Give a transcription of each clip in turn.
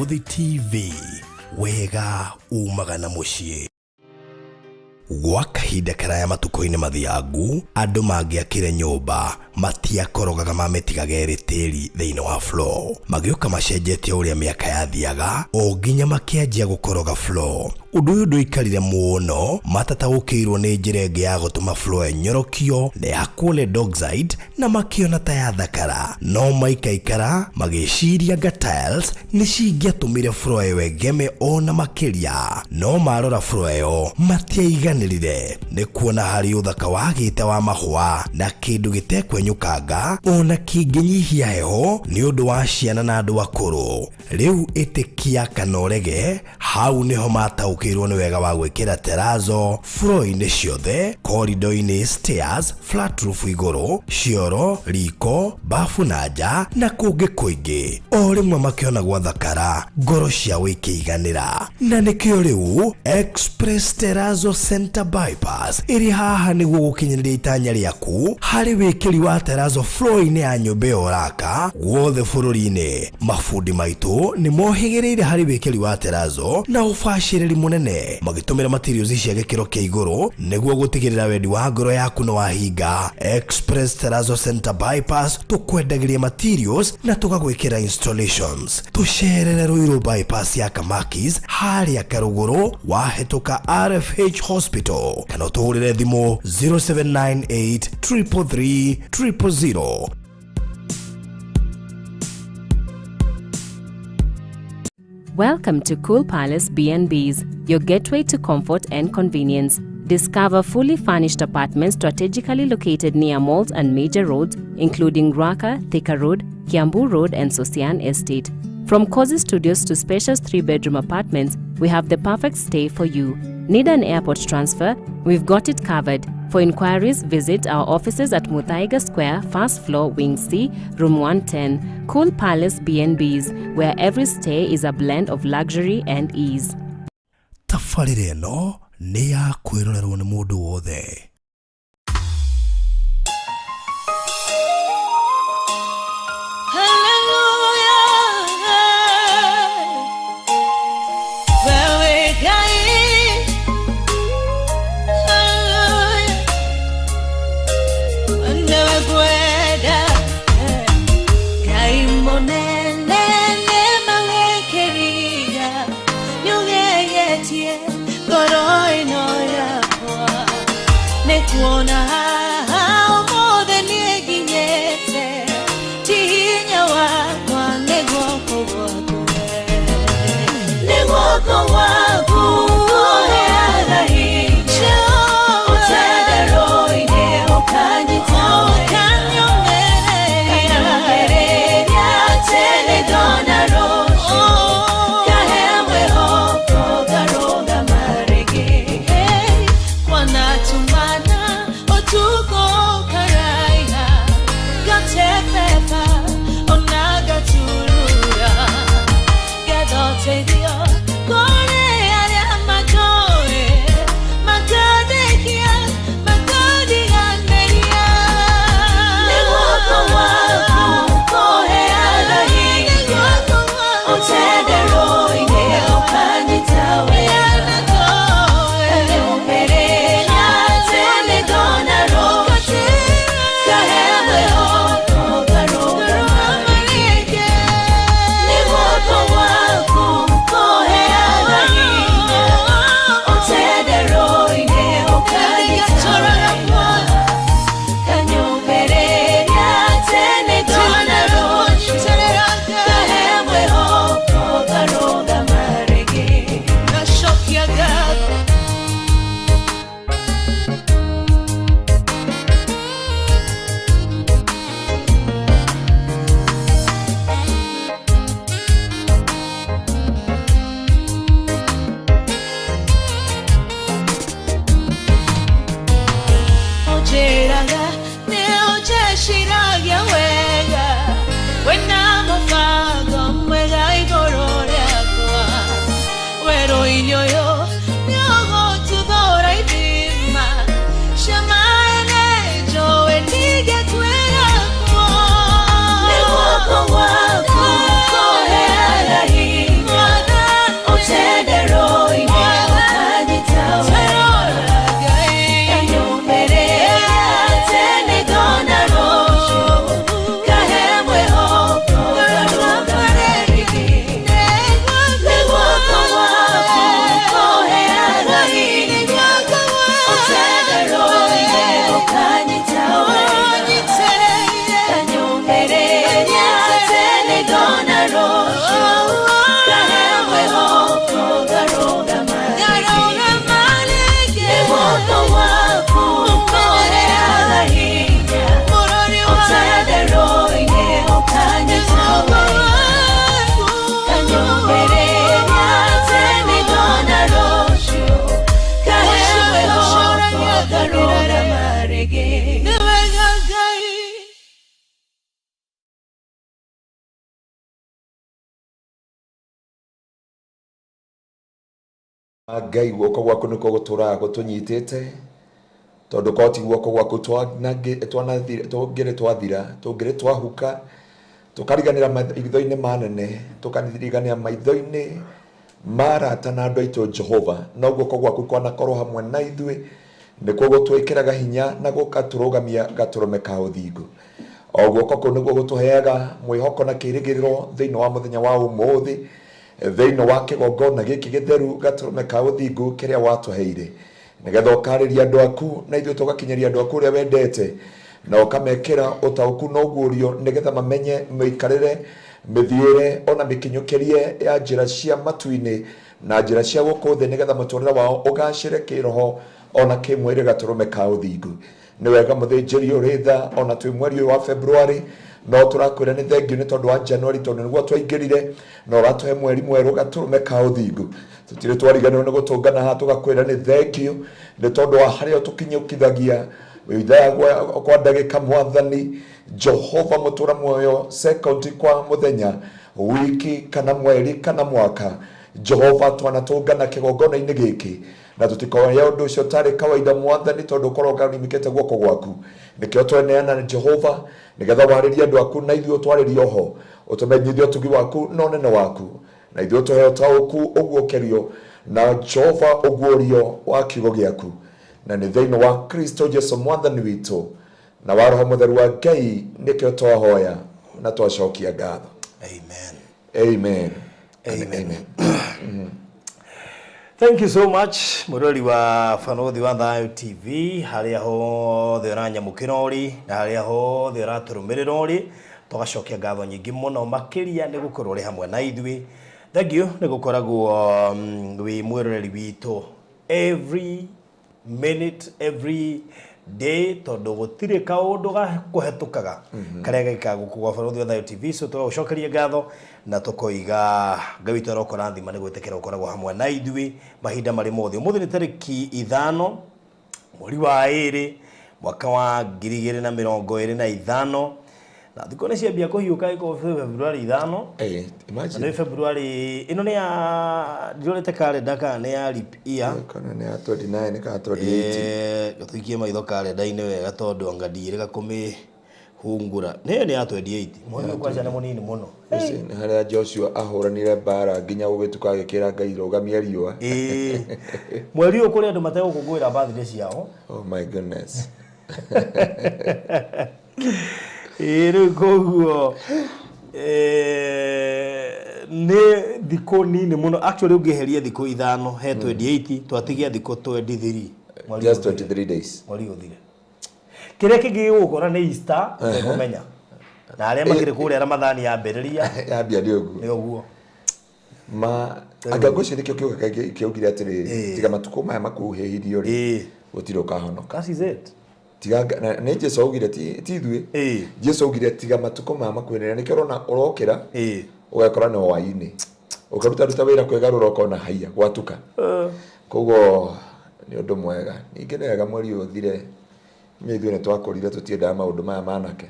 Muthi TV, wega umagana muciĩ. Gwa kahinda karaya matuko-inĩ mathiangu, andũ mangĩakire nyũmba matiakorogaga mamĩtigaga ĩrĩ tĩri thĩinĩ wa floor. Magĩũka macenjetie ũrĩa mĩaka yathiaga, o nginya makĩanjia gũkoroga floor. Ũndũ ũyũ ndũikarire mũno, matataũkĩirwo nĩ njĩra ĩngĩ ya gũtũma floor ĩnyorokio na yakwo dogside na makĩona ta yathakara. No maikaikara magĩciria anga tiles nĩ cingĩatũmire floor ĩyo ĩgeme ona makĩria. No marora floor ĩyo matiaiganĩrire, nĩ kuona harĩ ũthaka wagĩte wa mahũa na kĩndũ gĩtekwenyũkanga ona kĩngĩnyihia heho nĩ ũndũ wa ciana na andũ akũrũ. Rĩu ĩtĩkia kana ũrege, hau nĩho mataũkĩirwo nĩ wega wa gwĩkĩra terrazzo floor-inĩ ciothe, corridor-inĩ, stairs, flat roof igũrũ, cioro, riko, bafu na nja na kũngĩ kũingĩ. O rĩmwe makĩona gwathakara, ngoro ciao ikĩiganĩra. Na nĩkĩo rĩu Express Terrazzo Center Bypass ĩrĩ haha nĩguo gũkinyĩrĩria itanya rĩaku harĩ wĩkĩri wa terrazzo floor-inĩ ya nyũmba ĩyo ũraka guothe bũrũri-inĩ. Mafundi maitũ nĩ mohĩgĩrĩire harĩ wĩkĩri wa terrazzo na ũbacĩrĩri mũnene, magĩtũmĩra materials cia gĩkĩro kĩa igũrũ nĩguo gũtigĩrĩra wendi wa ngoro yaku nĩ wahinga. Express Terrazzo Center Bypass tũkwendagĩria materials na tũgagwĩkĩra installations. Tũcerere Ruiru bypass ya Kamakis harĩa Karũgũrũ wahĩtũka RFH Hospital, kana ũtũhũrĩre thimũ 0798 333 000. Welcome to Cool Palace B&Bs, your gateway to comfort and convenience. Discover fully furnished apartments strategically located near malls and major roads, including Ruaka, Thika Road, Kiambu Road, and Sosian Estate. From cozy studios to spacious 3-bedroom apartments, we have the perfect stay for you. Need an airport transfer? We've got it covered. For inquiries, visit our offices at Muthaiga Square, first floor, Wing C, room 110. Cool Palace B&Bs, where every stay is a blend of luxury and ease. Tafarĩre ĩno nĩ ya kwĩrorerwo nĩ mũndũ wothe. Take the Ngai guoko gwaku niko guturaga gutunyitite tondu ko ti guoko gwaku tungire twahuka tukariganira maitho-ini manene tukariganira maitho-ini marata na andu aitu Jehova no guoko gwaku kwanakorwo hamwe na ithui nikuo gutwikiraga hinya na gukaturugamia gaturume ka uthingu o guoko kuu niguo gutuheaga mwihoko na kirigiriro thiini wa muthenya wa umuthi thiini wa kigongona giki githeru gaturume ka uthingu kiria watuheire nigetha ukariria andu aku na ithuĩ tugakinyeria andu aku uria wendete na ukamekira utauku na ugurio nigetha mamenye miikarire mithiire ona mikinyukirie ya njira cia matu-ini na njira cia guku thi nigetha muturire wao ugacire kiroho ona kimwiri gaturume ka uthingu ni wega muthinjiri uritha ona twi mweri wa February no turakwira ni thengio ni tondu wa January tondu niguo twaingirire no uratuhe mweri mweru gaturume ka uthingu tutire twariganirwo ni gutungana ha tugakwira ni thengio ni tondu wa haria tukinyukithagia witha kwa ndagika mwathani Jehova mutura muoyo second kwa muthenya wiki kana mweri kana mwaka Jehova twanatungana kigongona-ini giki na tutikoya undu ucio tari kawaida mwathani tondu korwo nimikete guoko gwaku nikio tweneana Jehova nigetha waririe andu aku na ithuĩ twaririe ho utumenyithie utugi waku no nene waku na ithuĩ tuhe utauku uguokerio na Jehova uguorio wa kiugo giaku na ni thiini wa Kristo Jesu mwathani witu na wa roho mutheru wa Ngai nikio twahoya na twacokia ngatho. Amen. Thank you so much murori wa Banothi wa Thayo TV haria hothe uranyamukira uri na haria hothe uraturumirira uri tugacokia ngatho nyingi muno makiria ni gukorwo ri hamwe na ithui. Thank you ni gukoragwo wi mwiroreri witu every minute every day tondu gutire kaundu gakuhetukaga karia gaika guku gwa Banothi wa Thayo TV so tugacokeria ngatho na tukoiga Ngai witu arokorathima ni gwitikira ukoragwo hamwe na ithui mahinda mari mothe. Umuthi ni tariki 5 mweri wa 2 mwaka wa 2025 na thikũ nĩ ciambia kũhiũka iko February 5 imagine na February ino ni ya ndĩrorete calendar kana ni ya leap year kana ni ya 29 kana 28 tuikie maitho calendar-inĩ wega tondu anga ndirĩga hungura ni ya 28 mwana kwacha na munini muno ni haria Joshua ahuranire bara nginya gugituka agikira Ngai rogamia riũa mweri ũyũ kũrĩ andũ mategũkũngũĩra birthday ciao. Oh my goodness. Rĩu koguo ni thikũ nini muno actually ũngĩheria thikũ 5 he 28 twatigia thikũ 23 just 23 days mweri ũthire. Kĩrĩa kĩngĩ gũkora nĩ Easter ngomenya na arĩa makĩrĩ kũrĩa Ramathani yambĩrĩria yambia nĩ ũguo ma anga ngũcio nĩkĩo kĩugire atĩrĩ tiga matukũ maya makuhĩhirio rĩ gũtirĩ ũkahonoka. That is it. Tiga nĩ Jesu augire ti ithuĩ Jesu augire tiga matukũ maya makuhĩrĩria nĩkĩo ũrona ũrokĩra ũgakora nĩ hwaĩ-inĩ ũkaruta wĩra kwĩgarũra ũkona haiya gwatuka koguo nĩ ũndũ mwega. Ningĩ nĩ wega mweri ũyũ ũthire nĩ ithuĩ nĩ twakũrire tũtiendaga maũndũ maya manake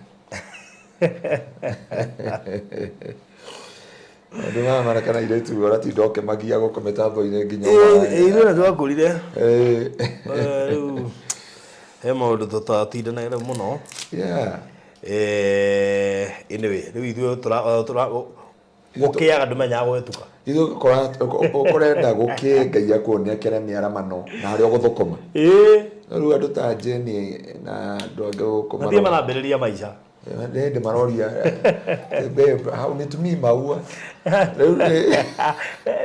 andũ maya manake na iretu ũratinda ũkĩmagia gũkũ mĩtambo-inĩ nginya ithuĩ nĩ twakũrire rĩu he maũndũ tũtatindanagira muno anyway rĩu ithuĩ gũkĩaga ndũmenyaga gũhĩtũka ithuĩ ũkorenda gũkĩ Ngai akuonia kĩrĩa mĩaramano na harĩa ũgũthũkũma rĩu andũ ta Jeni na andũ angĩ gũkũma mathiĩ marambĩrĩria maica ndĩ maroria hau nĩ tumi maua rĩu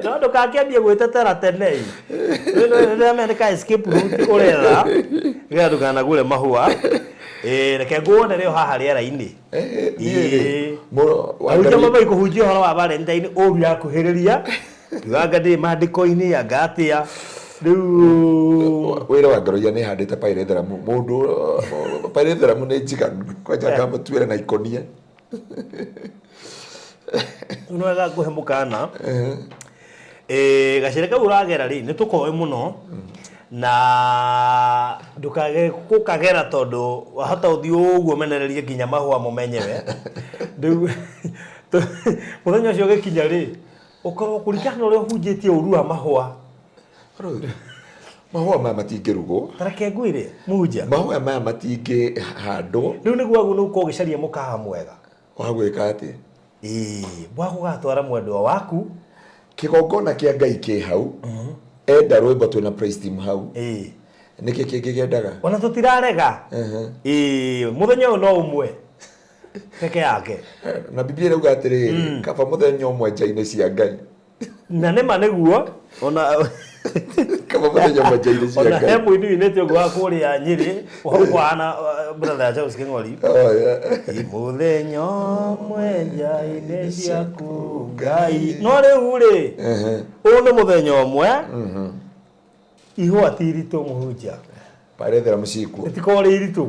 no ndũkakĩambie gwĩtetera tene rĩrĩa mendeka escape route ũretha gĩa ndũkanagũre mahũa reke nguone rĩo haha rĩera-inĩ aruta mama ikũhunjia ũhoro wa Valentine ũru yakuhĩrĩria nganga ndĩ mandĩko-inĩ anga atĩa rĩu wĩra wa Ngaroia nĩ handĩte Pairetheramu mũndũ Pairetheramu nĩ njiganu kwanja ngamũtuĩre na ikonia no wega ngũhe mũkana gacĩre kau ũragera rĩ nĩ tũkoĩ mũno na ndukage kukagera tondu wahota uthi uguo menererie nginya mahua mumenyewe riu muthenya ucio gikinya ri ukorwo kurikana uri hunjitie urua mahua mahũa maya matingĩrugwo. Tareke ngwire muja. Mahũa maya matingĩhandwo. Rĩu nĩguo nũko gĩcaria mũkaha mwega. Wa gwĩka atĩ? Bwa gũgatwara mwendwa waku. Kĩgongona kĩa Ngai kĩ hau. Enda rwĩmbo twĩna praise team hau. Nĩkĩ kĩngĩ gĩendaga? Ona tũtirarega. Mũthenya ũyũ no ũmwe. Peke yake. Na Biblia ĩrauga atĩrĩrĩ, kaba mũthenya ũmwe nja-inĩ cia Ngai. Na nĩma nĩguo ona kaba mũthenya ũmwe nja-inĩ cia Ngai. Ona he mũini winĩte ũguo wa kũrĩa Nyĩrĩ ũhana brother Charles Kĩng'ori. Mũthenya ũmwe nja-inĩ ciaku Ngai. No rĩu rĩ, ũyũ nĩ mũthenya ũmwe. Ihũa ti iritũ mũhunjia. Parethera mũciku. Ĩtikorĩ iritũ.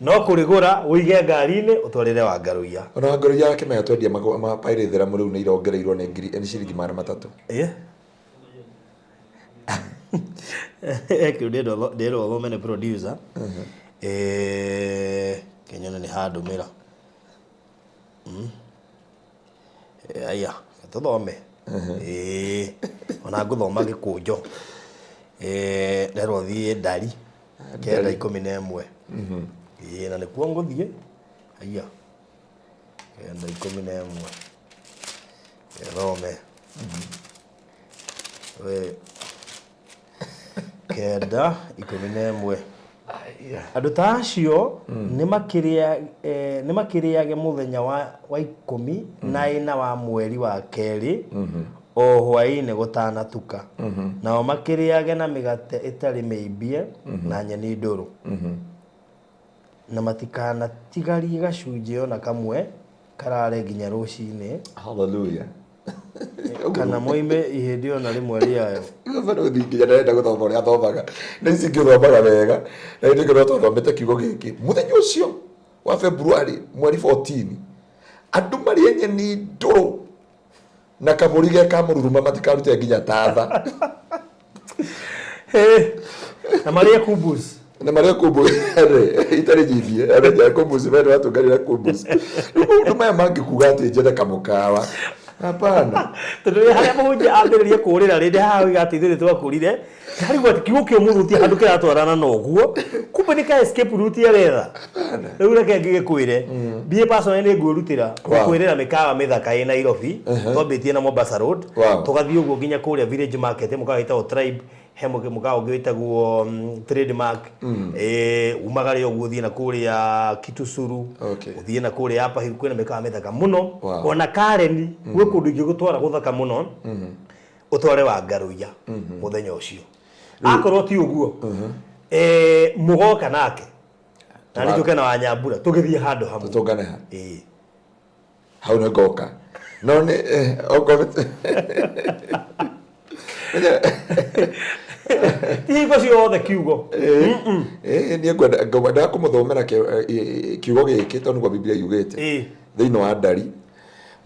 No kũrĩgũra ũige ngari-inĩ ũtwarĩre Wangarũiya. Ona Wangarũiya akĩmenya twendia mapairethera mũrĩu nĩ irongereirwo nĩ ciringi 300. Ekĩu ndĩrwo thome nĩ producer. Kenyona nĩ handũmĩra. Aya, tũthome. Ona ngũthoma Gĩkũnjũ. Nderwo thiĩ Ndari. 9:11. Na nĩkuo ngũthiĩ. Aya. 9:11. Thome. We 9:11. Andũ ta acio nĩ makĩrĩage mũthenya wa 14 wa mweri wa kerĩ o hwaĩ-inĩ gũtanatuka. Nao makĩrĩage na mĩgate ĩtarĩ mĩimbie na nyeni ndũrũ. Na matikanatigarie gacunjĩ ona kamwe karare nginya rũcinĩ. Hallelujah. Kana moime ihĩndĩ ona rĩmwe rĩayo. Bado nginya ndenda gũthoma ũrĩa athomaga. Na ici ngĩthomaga wega. Na nĩ ngĩrwo twathomete kiugo gĩkĩ. Mũthenya ũcio wa February mweri 14 andũ marĩe nyeni ndũrũ na kabũri ge kamũruruma matikarute nginya tatha. Na marĩe kumbus. Na marĩe kumbus. Itarĩ jithie. Arĩa kumbus bado watũngarĩra kumbus. Ndio maya mangĩkuga atĩ njende kamũkawa. Hapana. Tondũ harĩa mũhunjia ambĩrĩria kũrĩra rĩndĩ haha igateithĩrĩria twakũrire. Harĩ ti gũkĩo mũruti handũ kĩratwarana na ũguo. Kumbe nĩ ka escape route ya retha. Rĩu reke ngĩkwĩre. Bie personally nĩ ngwĩrutĩra kwĩrĩra mĩkawa mĩthaka ĩ Nairobi. Twambĩtie na Mombasa Road. Tũgathiĩ ũguo nginya kũrĩa Village Market mũkawa wĩtagwo Tribe. He mũkawa ũngĩ wĩtagwo Trademark. Umagare ũguo ũthiĩ na kũrĩa Kitusuru. Ũthiĩ na kũrĩa Upper Hill kwĩna mĩkawa mĩthaka mũno. Ona Karen gwĩ kũndũ ingĩgũtwara gũthaka mũno. Ũtware Wangarũiya mũthenya ũcio. Akorwo ti ũguo. Mũgoka nake. Na nĩ tũke na Wanyambura tũgĩthiĩ handũ hamwe. Tũtũngane ha. Hau nĩ ngoka. No nĩ okorwo Tigo ciothe kiugo. Niĩ ngwenda kũmũthomera kiugo gĩkĩ tondũ nĩguo Biblia yugĩte. Thĩinĩ wa Ndari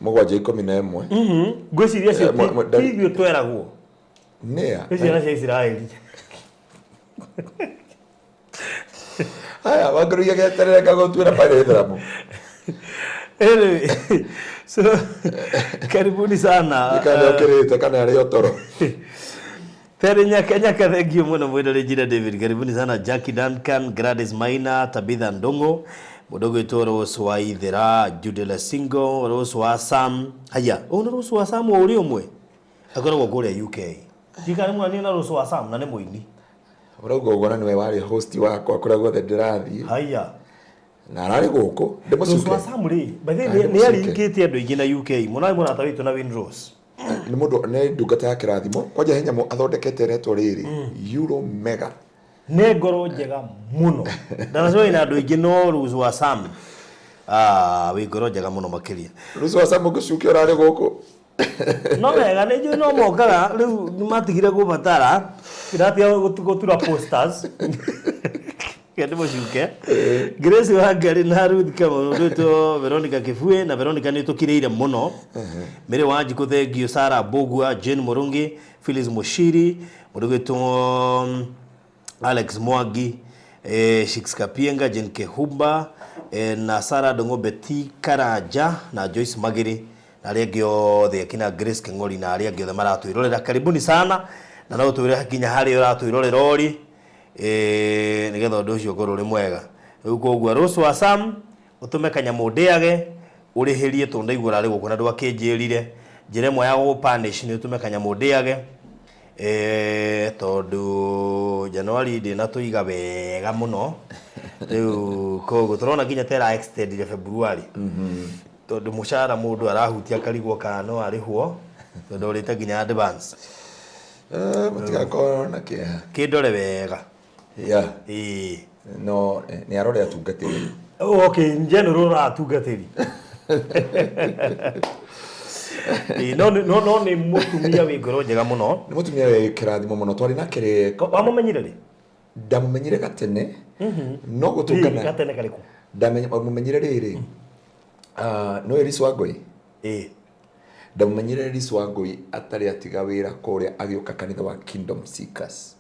7:11. Ngwĩciria cio ithuĩ tweragwo. Nĩa. Ciana cia Isiraeli. Haya, Wangarũiya geterere gagũtuĩra paretheramu. So, karibuni sana. Nĩkanĩokĩrĩte kana arĩ otoro. Pere nyaka thengio mũno mwĩna Regina David. Karibuni sana Jackie Duncan, Gladys Maina, Tabitha Ndongo, Mũndũ gwĩtwo Rose wa Ithera, Judela Singo, Rose wa Sam. Haya, ũyũ Rose wa Sam ũrĩ ũmwe. Akoragwo kũrĩa UK. Ndikari mwana na Rose wa Sam na nĩ mũini. Ũrauga ũguo na nĩwe warĩ host wakwa kũrĩa guothe ndĩrathiĩ. Haya. Na ararĩ gũkũ. Rose wa Sam rĩ, nĩ aringĩte andũ aingĩ na UK. Mũrata witũ na Windrose. Nĩ mũndũ nĩ ndungata ya kĩrathimo. Kwanja hinya athondekete retwo rĩrĩ Euro Mega. Nĩ ngoro njega mũno. Ndanacũĩ na andũ aingĩ no Rose wa Sam. Wĩ ngoro njega mũno makĩria. Rose wa Sam ũgĩcukia ũrarĩ gũkũ. No wega nĩ njũĩ no mokaga rĩu nĩmatigire gũbatara. Iratia gũtura posters. Kende mũcuke. Grace Wangari na Ruth Kamau rĩtwo Veronica Kĩbue na Veronica nĩ tũkĩrĩire mũno. Mĩrĩ Wanjikũ thengio, Sarah Bogua, Jane Mũrũngi, Phyllis Mũciri, mũndũ gwĩtwo Alex Mwangi, Shix Kapienga, Jane Kehumba, na Sarah Ndongo, Betty Karanja na Joyce Magiri na arĩa angĩ othe akina Grace Kĩng'ori na arĩa angĩ othe maratwĩrorera. Karibuni sana na no twire hakinya hari uratwirorera ori nigetha undu ucio ngoro ri mwega riu koguo Rose wa Sam utume kanyamu ndiage urihirie tonda igura ri gukuna ndwa kinjirire njire mwe ya gupanish ni utume kanyamu ndiage tondu January ndi na tuiga wega muno riu koguo turona kinya tera extend ile February tondu mushara mundu arahutia karigwo kana no arihwo tondu urite kinya advance mutiga kona kia kindore wega no ni arore atungatiri okay in general atungatiri no ni mutumia wi ngoro njega muno ni mutumia wi kirathimo muno twari na kire amumenyire ri ndamumenyire gatene no gutungana gatene kariku ndamumenyire riri no Elise Wangui ndamumenyire Elise Wangui atari atiga wira kuria agioka kanitha wa Kingdom Seekers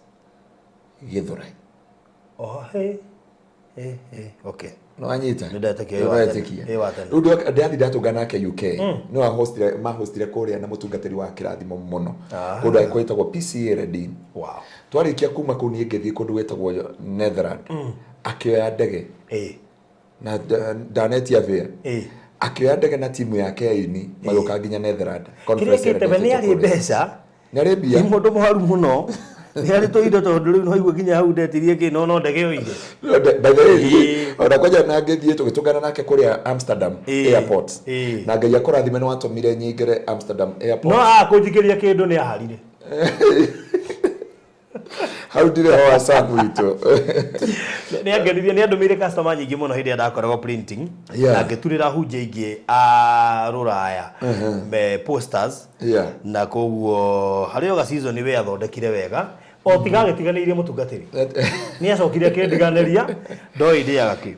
Githurai okay no anyita ndatekia ndu ndatungana ke UK no hostire kuria na mutungatiri wa kirathimo muno kundu akwetagwo PCA Redin twarikia kuma kuu ni ngithii kundu wetagwo Netherland akioya ndege na Danet Avia akioya ndege na timu yake ya ini magoka nginya Netherland conference ni ari mbeca ni ari bia mundu muharu muno ni ari to indo tondu riu no igwe nginya hau ndetirie ki no ndege yo ige by the way ora kwaja na ngithii tugitungana nake kuria Amsterdam airport na ngai akurathime no watumire nyingire Amsterdam airport no kunjikiria kindu ni aharire how did our Sam wito ni angenirie ni andumire customer nyingi muno hindi ndakoragwo printing na ngiturira hunje ingi a ruraya me posters na koguo hari oga season we athondekire wega o tigagetiganirie mutungatiri ni acokire kindiganeria ndoi ndiaga ki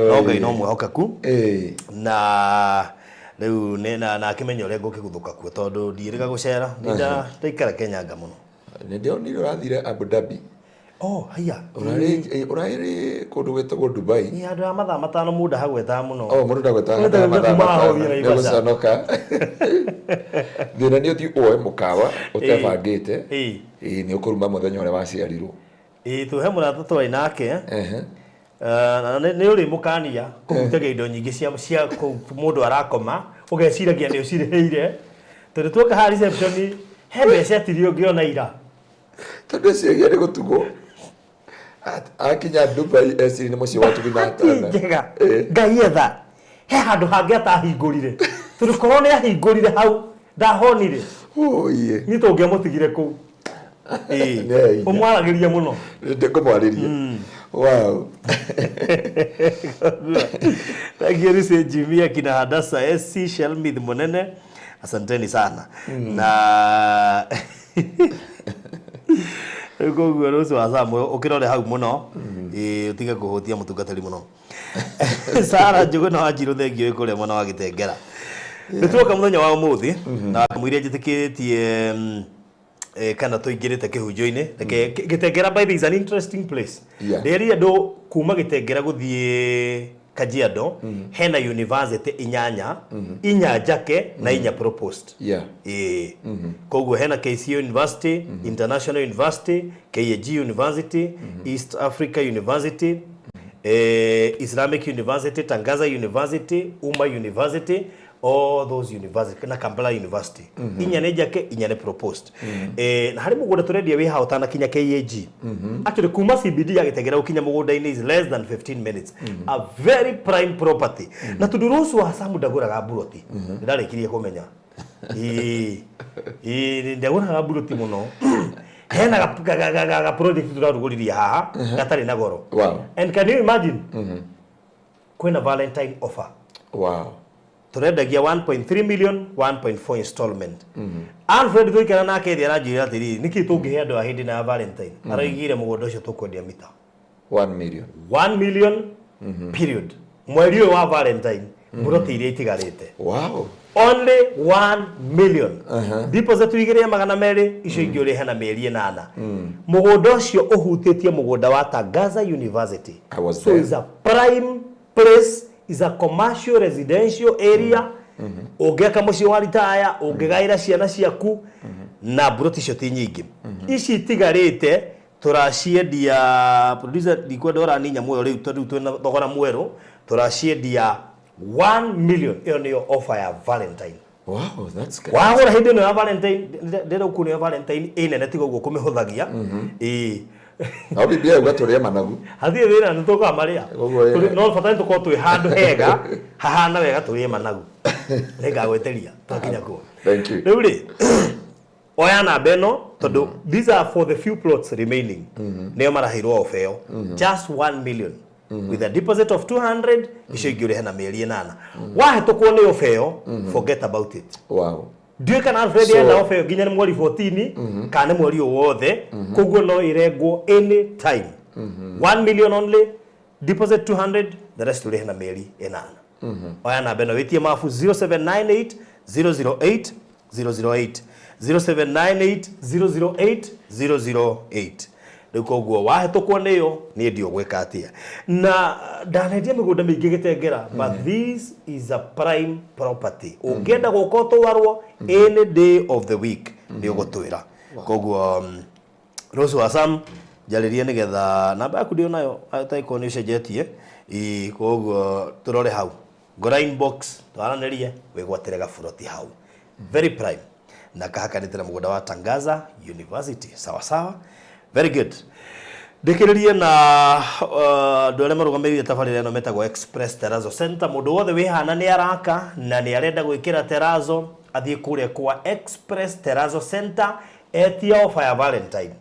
no ngai no mwehokaku na riu na akimenya ure ngukiguthuka kuo tondu ndiiriga gucera ninda ndaikara Kenya nga muno ndio urathire Abu Dhabi haya urari kundu gwetagwo Dubai ni andu a mathaa matano muda hagweta muno mundu ndagweta mathaa matano guconoka thina ni uthi oe mukawa utebangite ni ukuruma muthenya ure waciarirwo tuhe murata twai nake ni uri mukania kumutega indo nyingi cia mundu arakoma ugeciragia ni ucireheire tondu twoka ha reception he mbeca tirio ngiona ira tondu ciagia ni gutugwo akinya Dubai esiri ni muci watu binatana njega ngai etha he handu hangi atahingurire tondu korwo ni ahingurire hau ndahonire iye ni tungiamutigire ku umwaragiria muno ndikumwariria wow tagieri se Jimmy akina Hadasa SC Shelmith Munene asanteni sana na koguo Rose wa Sam ukirore hau muno utige kuhutia mutungatari muno Sara Njugu na Wanjiru thengio ikuria mwana wa Gitengera nituoka muthenya wa umuthi na kamwire njitikitie kana tuingirite kihunjo-ini Gitengera by the is an interesting place reri andu kuma Gitengera guthie Kajiado hena university inyanya inyanjake na inya proposed koguo hena KCU University International University KAG University East Africa University Islamic University Tangaza University Umma University all those universities na Kampala University inyane jake inyane proposed na hari mugunda turendia wi hao tana kinya KAG actually kuma CBD ya Gitengera ukinya mugunda ini is less than 15 minutes a very prime property na tudurusu wa Sam ndaguraga buroti ndarikirie kumenya ndaguraga buroti muno hena ga project turaruguriria haha gatari na goro and can you imagine kwena Valentine offer turendagia 1.3 million 1.4 installment Alfred tuikana nake thia ranjira atiri niki tungihe andu a hindi na Valentine araigire mugunda ucio tukwendia mita 1 million period mweri wa Valentine buroti iria itigarite only 1 million deposit tuigire magana meri icio ingi uri hena meri 8 mugunda ucio uhutitie mugunda wa Tangaza University so is a prime place is a commercial residential area ungeka muci wa ritaya ungegaira ciana ciaku na buroti cio ti nyingi ici tigarite turaciendia producer ndikwenda uraninya muoyo riu tondu twina thogora mweru turaciendia 1 million. Iyo niyo offer ya Valentine. Wow, that's good. Wagura hindi no ya Valentine ndero kuni ya Valentine inene tigo guo kumihuthagia Au bibia ugatũrĩa managu. Hathie wĩra nĩ tũkamaria. No fatani tũkorwo twĩ handũ hega hahana wega tũrĩe managu. Nĩngagweteria twakinya kuo. Thank you. Rĩu rĩ oya namba ĩno tondũ these are for the few plots remaining. Nĩo marahirwo off ĩyo. Just 1 million. With a deposit of 200 icio ingĩũrĩha na mĩeri 8. Wahĩtũkwo nĩ off ĩyo forget about it. Wow. Ndiye kana Alfred enda off ĩyo nginya nĩ mweri 14 kana nĩ mweri wothe koguo no irengwo any time. 1 million only, deposit 200, the rest ũrĩhe na mĩeri 8. Oya namba ĩno wĩtie mabu 0798 008 008 0798 008 008. Rĩu koguo wahĩtũkwo nĩyo nĩ ndio gwĩka atĩa na ndanendia mĩgũnda mĩingĩ gĩtengera but this is a prime property ũngĩenda gũka ũtwarwo any day of the week nĩ ũgũtwĩra koguo Rose wa Sam njarĩrie nĩgetha namba yaku ndio nayo ataiko nĩ ũcenjetie koguo tũrore hau ngora inbox twaranĩrie wĩgwatĩre gaburoti hau very prime na kahakanĩte na mũgũnda wa Tangaza University sawa sawa. Very good. Ndikiririe na andũ arĩa marũgamĩrĩire tabarĩra ĩno metagwo Express Terrazzo Center. Mũndũ wothe wĩhana nĩ araka na nĩ arenda gwĩkĩra terrazzo athiĩ kũrĩa kwa Express Terrazzo Center etia offer ya Valentine.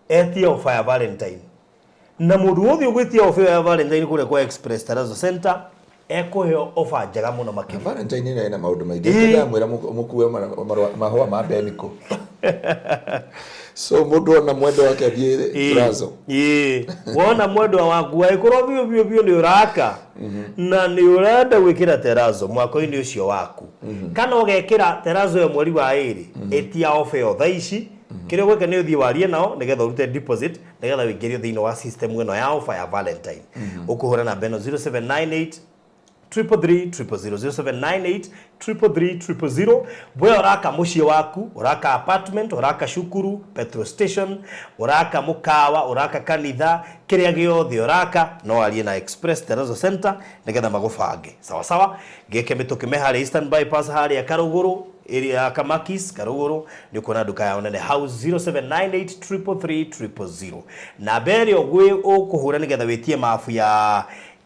Etia offer ya Valentine. Na mũndũ wothe ũgwĩtia offer ya Valentine kũrĩa kwa Express Terrazzo Center ekũheo offer njega mũno makĩria. Valentine nĩ ĩna maũndũ maingĩ. Ndamwĩra mũkuue mahũa ma beniko. So mũndũ ona mwendo wake athiĩ Terrazzo. Wona mwendo waku aikorwo bio nĩ uraka na nĩ urenda gwĩkĩra Terrazzo mwako-inĩ ũcio waku kana ũgekĩra Terrazzo ya mweri wa 2 etia offer yo thaa ici kĩrĩa gwĩka nĩ ũthiĩ warie nao nĩgetha ũrute deposit nĩgetha wĩingĩrio thĩinĩ wa system ĩno ya offer ya Valentine. Ũkũhũra namba ĩno 0798 333 boya uraka muciĩ waku uraka apartment uraka cukuru petrol station uraka mukawa uraka kanitha kĩrĩa gĩothe uraka no arie na Express Terrazzo Center nĩgetha magũbange sawa sawa. Gĩke mĩtũkĩ harĩa Eastern Bypass harĩa Karũgũrũ area ya Kamakis Karũgũrũ nĩ kuona nduka ya nene house 0798 333 namba ĩrĩa ũkũhũra nĩgetha wĩtie mabu ya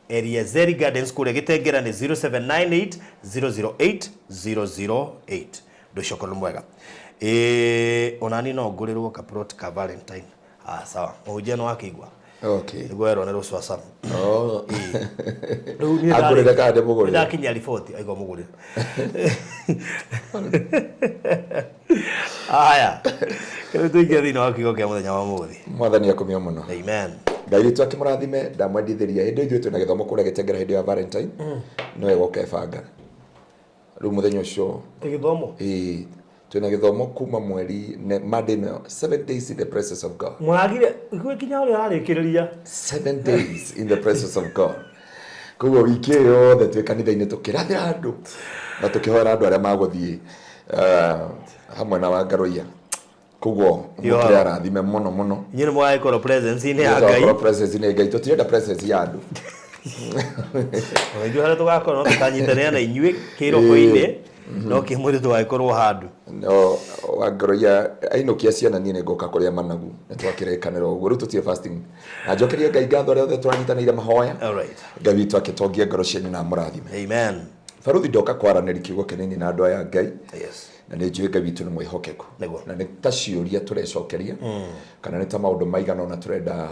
area Zeri Gardens kule gĩtengera ni 0798 008 008. Ndũcoka mwega onani no ngũrĩrwo kaprot ka Valentine sawa mũhunjia no akĩigua okay ngwero nĩ Rose wa Sam agũrĩre ka ndĩ mũgũrĩre ndakinya report aigo mũgũrĩre aya kĩrĩa tũingĩ thĩinĩ wa kiugo kĩa mũthenya wa mũthĩ mwathani akũmio mũno amen. Ngai witũ akĩmũrathime ndamwendithĩria hĩndĩ ĩyo twĩna gĩthomo kũrĩa gĩtengera hĩndĩ ya Valentine no wega ũkebanga rĩu mũthenya ũcio gĩthomo twĩna gĩthomo kuma mweri Monday 7 days in the presence of God. Mwagire gwĩkinya ũrĩa ararĩkĩrĩria 7 days in the presence of God. Koguo wiki yothe twĩ kanitha-inĩ tũkĩrathĩra andũ na tũkĩhoera andũ arĩa magũthiĩ hamwe na Wangaroia. Koguo mũkĩrĩa arathime mũno mũno. Inyuĩ nĩ mũgagĩkorwo presence-inĩ ya Ngai. Presence-inĩ ya Ngai tũtirenda presence ya andũ. Ithuĩ harĩa tũgakorwo tũkanyitanĩra na inyuĩ kĩroko-inĩ no kĩmwĩrĩ tũgagĩkorwo handũ. No Wangaroia ainũkia ciana niĩ nĩ ngoka kũrĩa managu na twakĩrĩkanĩra ũguo rĩu tũtirĩ fasting na njokerie Ngai ngatho arĩa othe tũranyitanĩire mahoya. Ngai witũ akĩtongia ngoro cianyu na mũrathime. Amen. Baruthi ndoka kwaranĩria kiugo kĩnini na andũ aya Ngai. Yes. Na nĩ njũĩ Ngai witũ nĩ mwĩhokeku na nĩ ta ciũria tũrecokeria kana nĩ ta maũndũ maigana ona tũrenda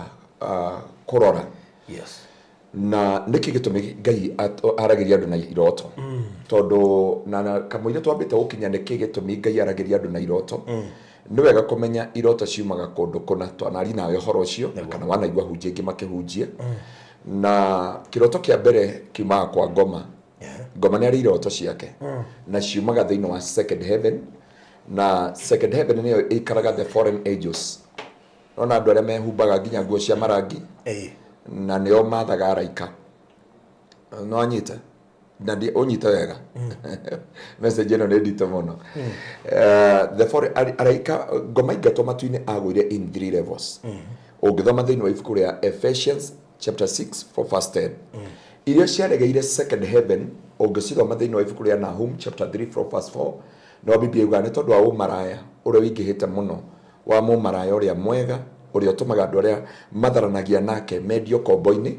kũrora. Yes. Na nĩkĩ gĩtũmi Ngai aragĩria andũ na iroto tondũ na kamũira twambĩte gũkinya nĩkĩ gĩtũmi Ngai aragĩria andũ na iroto nĩ wega kũmenya iroto ciumaga kũndũ kũna twanari nawe ũhoro ũcio kana wanaigua hunjia ingĩ makĩhunjia na kĩroto kĩa mbere kiumaga kwa Ngoma. Ngoma nĩ arĩ iroto ciake na ciumaga thĩinĩ wa second heaven na second heaven nĩyo ĩikaraga the foreign angels ona andũ arĩa mehumbaga nginya nguo cia marangi na nĩo mathaga araika no anyita na ndi onyita wega message ino nĩ ndito muno therefore araika ngoma ingatwo matu-inĩ agũire in 3 levels ũngĩthoma thĩinĩ wa ibuku rĩa Ephesians chapter 6 from verse 10 iria ciaregeire second heaven ũngĩcithoma thĩinĩ wa ibuku rĩa Nahum chapter 3 from verse 4 no Biblia yuga nĩ tondũ wa ũmaraya ũrĩa wĩingĩhĩte mũno wa mũmaraya ũrĩa mwega ũrĩa ũtũmaga andũ arĩa matharanagia nake mendio kombo-inĩ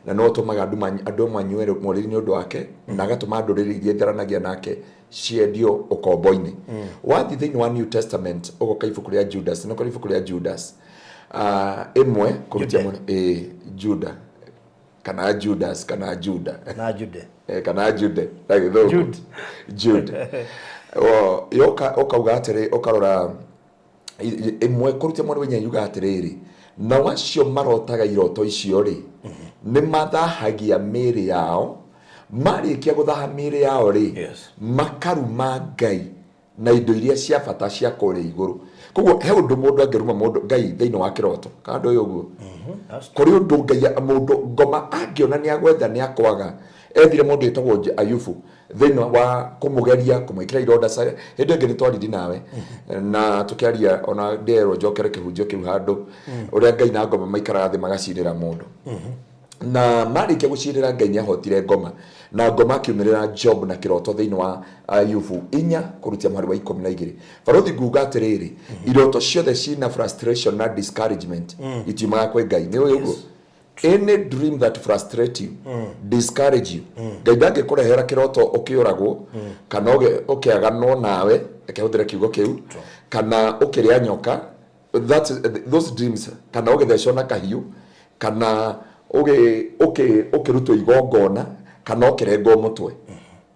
na no ũtũmaga andũ manyue mũrĩri nĩ ũndũ wake na agatũma ndũrĩrĩ iria itharanagia nake ciendio ũkombo-inĩ wathi thĩinĩ wa New Testament ũgoka ibuku rĩa Judas no kũrĩ ibuku rĩa Judas ĩmwe kũrutia Juda kana Judas kana Juda na Jude kana Jude like Jude yoka ukauga atĩrĩ ukarora imwe kurutia mwana wenye yuga atĩrĩrĩ na wacio marotaga iroto icio ri ni mathahagia mĩĩrĩ yao marĩkia gũthaha mĩĩrĩ yao ri makaruma Ngai na indo iria cia bata cia kũrĩa igũrũ koguo he ũndũ mũndũ angĩruma mũndũ Ngai thĩinĩ wa kĩroto kana ũyũ ũguo kũrĩ ũndũ Ngai mũndũ ngoma angĩona nĩ agwetha nĩ akwaga ethire mũndũ etagwo Ayubu thĩinĩ wa kũmũgeria kũmwĩkĩra ironda hĩndĩ ĩngĩ nĩ twarithi nawe na tũkĩaria ona nderwo njokere kĩhunjio kĩu handũ ũrĩa Ngai na ngoma maikaraga thĩ magacirĩra mũndũ na marĩkia gũcirĩra Ngai nĩahotire ngoma na ngoma akiumĩrĩra Job na kĩroto thĩinĩ wa Ayubu 4 kũrutia mũhari wa 12 barothi nguga atĩrĩrĩ iroto ciothe cina frustration na discouragement itiumaga kwĩ Ngai nĩ ũguo any dream that frustrate you discourage you Ngai ndangĩkũrehera kĩroto ũkĩũragwo kana ũkĩaganwo nawe akĩhũthĩra kiugo kĩu kana ũkĩrĩa nyoka those dreams kana ũgĩthecwo na kahiũ kana ũkĩrutwo igongona kana ũkĩrengwo mũtwe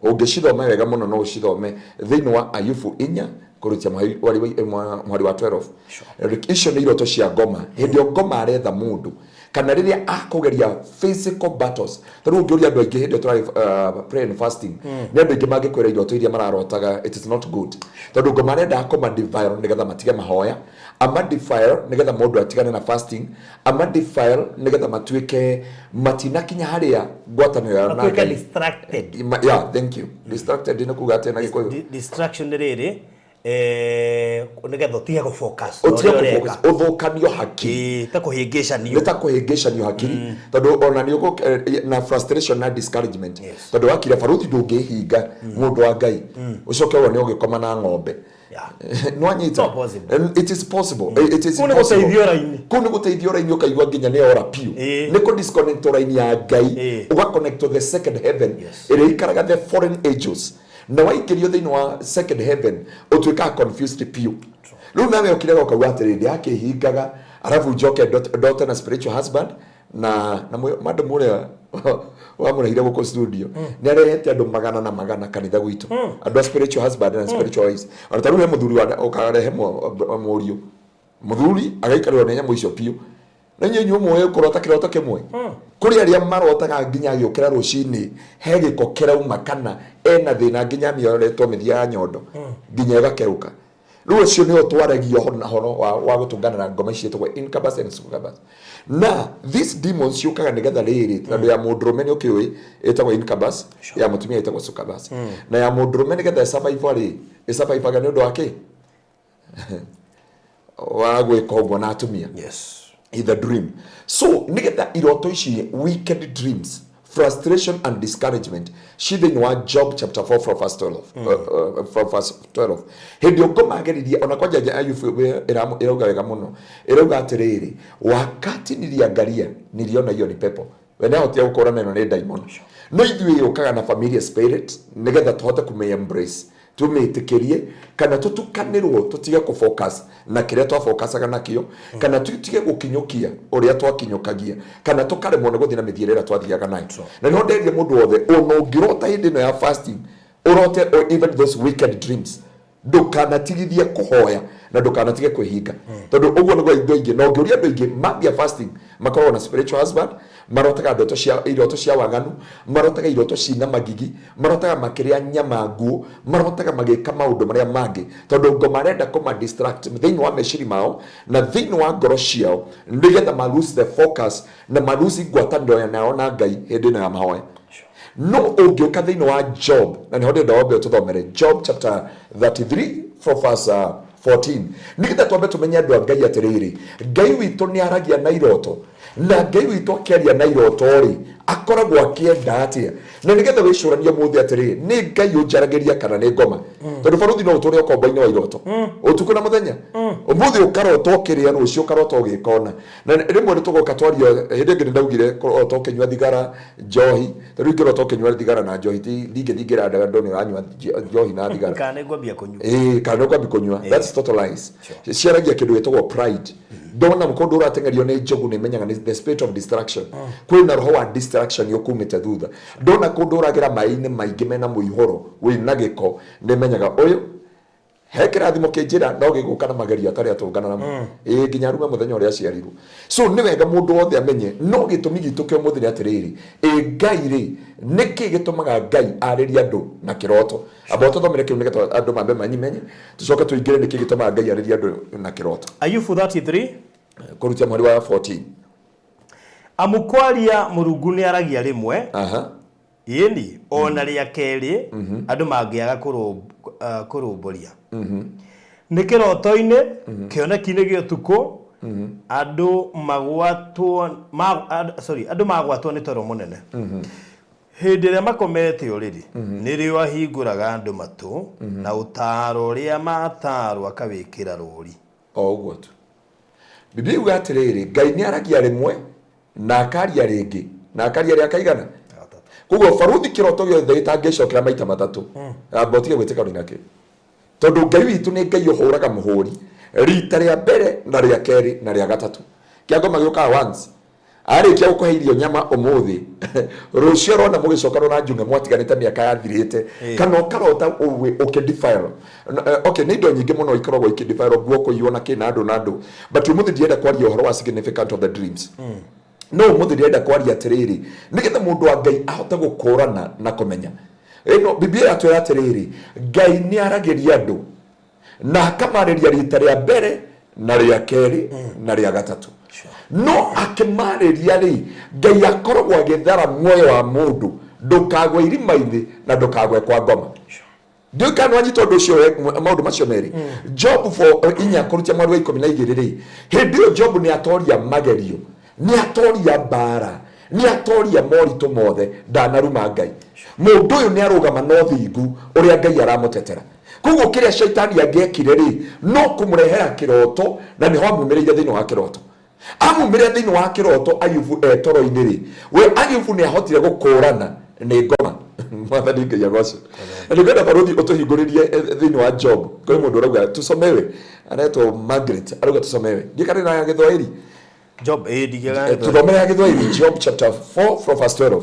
ũngĩcithoma wega mũno no ũcithome thĩinĩ wa Ayubu 4 kũrutia mwari wa 12 icio nĩ iroto cia ngoma hĩndĩ ngoma aretha mũndũ kana rĩrĩa akũgeria physical battles tondũ ũngĩũria andũ aingĩ hĩndĩ tũrarĩ pray and fasting nĩ andũ aingĩ mangĩkwĩra iroto iria mararotaga it is not good tondũ ngoma arenda akoma defile nĩgetha matige mahoya ama defile nĩgetha mũndũ atigane na fasting ama defile nĩgetha matuĩke matinakinya harĩa ngwatanĩro ya Ngai distracted yeah thank you distracted nĩ kuga atĩ na gĩkũyũ distraction rĩrĩ nĩgetha ũtige gũfocus ũthũkanio hakiri ta kũhĩngĩcanio hakiri tondũ ona nĩ na frustration na discouragement tondũ wakira baruthi ndũngĩhinga mũndũ wa Ngai ũcoke wone ũgĩkoma na ng'ombe no anyita it is possible it is possible kuni guteithio raini ukaigwa nginya ne ora piu ni ko disconnect raini ya Ngai uga connect to the second heaven ire ikaraga the foreign angels na waingĩrio thĩinĩ wa second heaven ũtuĩkaga confused piu rĩu nawe ũkĩrega ũkauga atĩrĩ ndĩakĩhingaga arabu njoke daughter na spiritual husband na madam ũrĩa wamũrehire gũkũ studio nĩ arehete andũ magana na magana kanitha gwitũ andũ spiritual husband na spiritual wives ona tarũ he mũthuri ũkarehe mũriũ mũthuri agaikarwo nĩ nyamũ icio piu na nyinyi mwoyo kurota kiroto kimwe kuri aria marotaga nginya agĩũkĩra rũcinĩ he gĩko kĩrauma kana ena thĩna nginya nĩoretwo mĩthia ya nyondo nginya ĩgakerũka rĩu ũcio nĩo twaragio horo wa gũtũngana na ngoma ici tũgwe incubus and succubus na these demons ciũkaga nĩgetha rĩrĩ tondũ ya mũndũrũme nĩ ũkĩũĩ ĩtagwo incubus ya mũtumia ĩtagwo succubus na ya mũndũrũme nĩgetha ĩsurvive nĩ ũndũ wa kĩ wa gwĩka ũguo na atumia in the dream so nigeta iroto ici wicked dreams frustration and discouragement shithing wa Job chapter 4 from verse 12 hindi ngoma ageririe ona kwanja Ayubu irauga wega muno irauga atiriri wakati niliangalia niliona hiyo ni pepo wena hotia gukorana ino ni daimon no ithuĩ yũkaga na familiar spirit nigetha tuhote kume embrace tumĩtĩkĩrie kana tũtukanĩrwo tũtige kũfocus na kĩrĩa twafocusaga nakĩo kana tutige gũkinyũkia ũrĩa twakinyũkagia kana tũkaremwo nĩ gũthiĩ na mĩthiĩre ĩrĩa twathiaga nayo na nĩho nderie mũndũ wothe ona ũngĩrota hĩndĩ ĩno ya fasting ũrote even those wicked dreams ndũkanatigithie kũhoya na ndũkanatige kwĩhinga tondũ ũguo nĩguo indo ingĩ na ũngĩũria andũ aingĩ mambia fasting makoragwo na spiritual husband marotaga iroto cia waganu marotaga iroto cina magigi marotaga makĩrĩa nyama nguo marotaga magĩka maũndũ marĩa mangĩ tondũ ngoma arenda kũma distract thĩinĩ wa meciri mao na thĩinĩ wa ngoro ciao nĩgetha ma lose the focus na ma lose ngwatanĩro yao na Ngai hĩndĩ ĩno ya mahoya no ũngĩũka thĩinĩ wa Job, na nĩ ndĩrenda wambe tũthomere Job chapter 33 from verse 14. Nĩgetha twambe tũmenye andũ a Ngai atĩrĩrĩ, Ngai witũ nĩ aragia na iroto, na Ngai witũ akĩaria na iroto rĩ akoragwo akĩenda atĩa. Na nĩgetha wĩcũranie mũthĩ atĩrĩ, nĩ Ngai ũnjaragĩria kana nĩ ngoma? Tondũ baruthi no ũtũre ũkombo-inĩ wa iroto ũtukũ na mũthenya. Ũmũthĩ ũkarota ũkĩrĩa rũciũ ũkarota ũgĩkona. Na rĩmwe nĩ tũgoka twario hĩndĩ ĩngĩ ndaugire ũrota ũkĩnyua thigara, njohi. Rĩu ingĩrota ũkĩnyua thigara na njohi ndingĩthingira andũ nĩ ũranyua njohi na thigara. Kana ngwambia kũnyua. Kana ngwambia kũnyua. That's total lies. Ciaragia kĩndũ gĩtagwo pride. Ndona mũndũ ũratengerio nĩ njogu nĩ menyaga the spirit of distraction. Kwĩna roho wa distraction yokumĩte thutha. Ndona kũndũ ũragera maĩ-inĩ maingĩ mena mũihũro wĩna gĩko nĩ menyaga ũyũ he kĩrathimo kĩnjĩra no gĩgũka na magerio atarĩ atũngana namo. Nginya rume mũthenya ũrĩa aciarirwo. So nĩ wega mũndũ wothe amenye no gĩtũmi gitũ kĩa mũthĩ nĩ atĩrĩrĩ, Ngai rĩ nĩkĩ gĩtũmaga Ngai arĩria andũ na kĩroto. Amba tũthomere kĩu nĩgetha andũ mambe manyimenye tũcoke tũingĩre nĩkĩ gĩtũmaga Ngai arĩria andũ na kĩroto. Ayubu 33 kũrutia mweri wa 14. Amukwaria Mũrungu nĩ aragia rĩmwe. Yeni ona rĩa kerĩ andũ mangĩaga kũrũmbũria. Nĩ kĩroto-inĩ kĩoneki-inĩ gĩa ũtukũ andũ magwatwo nĩ toro mũnene. Hĩndĩ ĩrĩa makomete ũrĩrĩ nĩrĩo ahingũraga andũ matũ na ũtaaro ũrĩa matarwo akawĩkĩra rũri. O ũguo tu. Biblia yuga atĩrĩrĩ, Ngai nĩ aragia rĩmwe na akaria rĩngĩ na akaria rĩa kaigana. Koguo baruthi kĩroto gĩothe gĩtangĩcokera maita matatũ amba ũtige gwĩtĩka ũrĩ nakĩo. Tondũ Ngai witũ nĩ Ngai ũhũraga mũhũri rita rĩa mbere na rĩa kerĩ na rĩa gatatũ. Kĩangoma gĩũkaga once. Arĩkia gũkũhe irio nyama ũmũthĩ rũciũ rona mũgĩcoka rona njung'e mwatiganĩte mĩaka yathirĩte kana ũkarota ũkĩdefile. Okay, nĩ indo nyingĩ mũno ikoragwo ikĩdefile guoko iona kĩna andũ but ũmũthĩ ndienda kwaria ũhoro wa significant of the dreams. No ũmũthĩ ndienda kwaria atĩrĩrĩ nĩgetha mũndũ wa Ngai ahote gũkũrana na kũmenya. Ĩno Biblia yatwĩra atĩrĩrĩ, Ngai nĩ aragĩria andũ na akamarĩria rita rĩa mbere na rĩa kerĩ na rĩa gatatũ. No akĩmarĩria rĩ Ngai akoragwo agĩthara muoyo wa mũndũ ndũkagwe irima-inĩ na ndũkagwe kwa ngoma. Ndiũ kana wanyita ũndũ ũcio maũndũ macio merĩ. Job 4 kũrutia mweri wa 12 rĩ hĩndĩ ĩyo Job nĩ atoria magerio, nĩ atoria mbara, nĩ atoria moritũ mothe ndanaruma Ngai. Mũndũ ũyũ nĩ arũgama na ũthingu ũrĩa Ngai aramũtetera. Koguo kĩrĩa shaitani angĩekire rĩ no kũmũrehera kĩroto na nĩho amumĩrĩire thĩinĩ wa kĩroto. Amumĩrĩire thĩinĩ wa kĩroto Ayubu toro-inĩ rĩ we Ayubu nĩ ahotire gũkũrana nĩ ngoma. Mwathani Ngai agoco. Nĩngwenda baruthi ũtũhingũrĩrie thĩinĩ wa Job. Kwĩ mũndũ ũrauga tusomewe aretwo Margaret arauga tusomewe. Gĩkarĩ na Gĩthwaĩri. Job ndigega. Tuthomere Gĩthwaĩri Job chapter 4 from verse 12.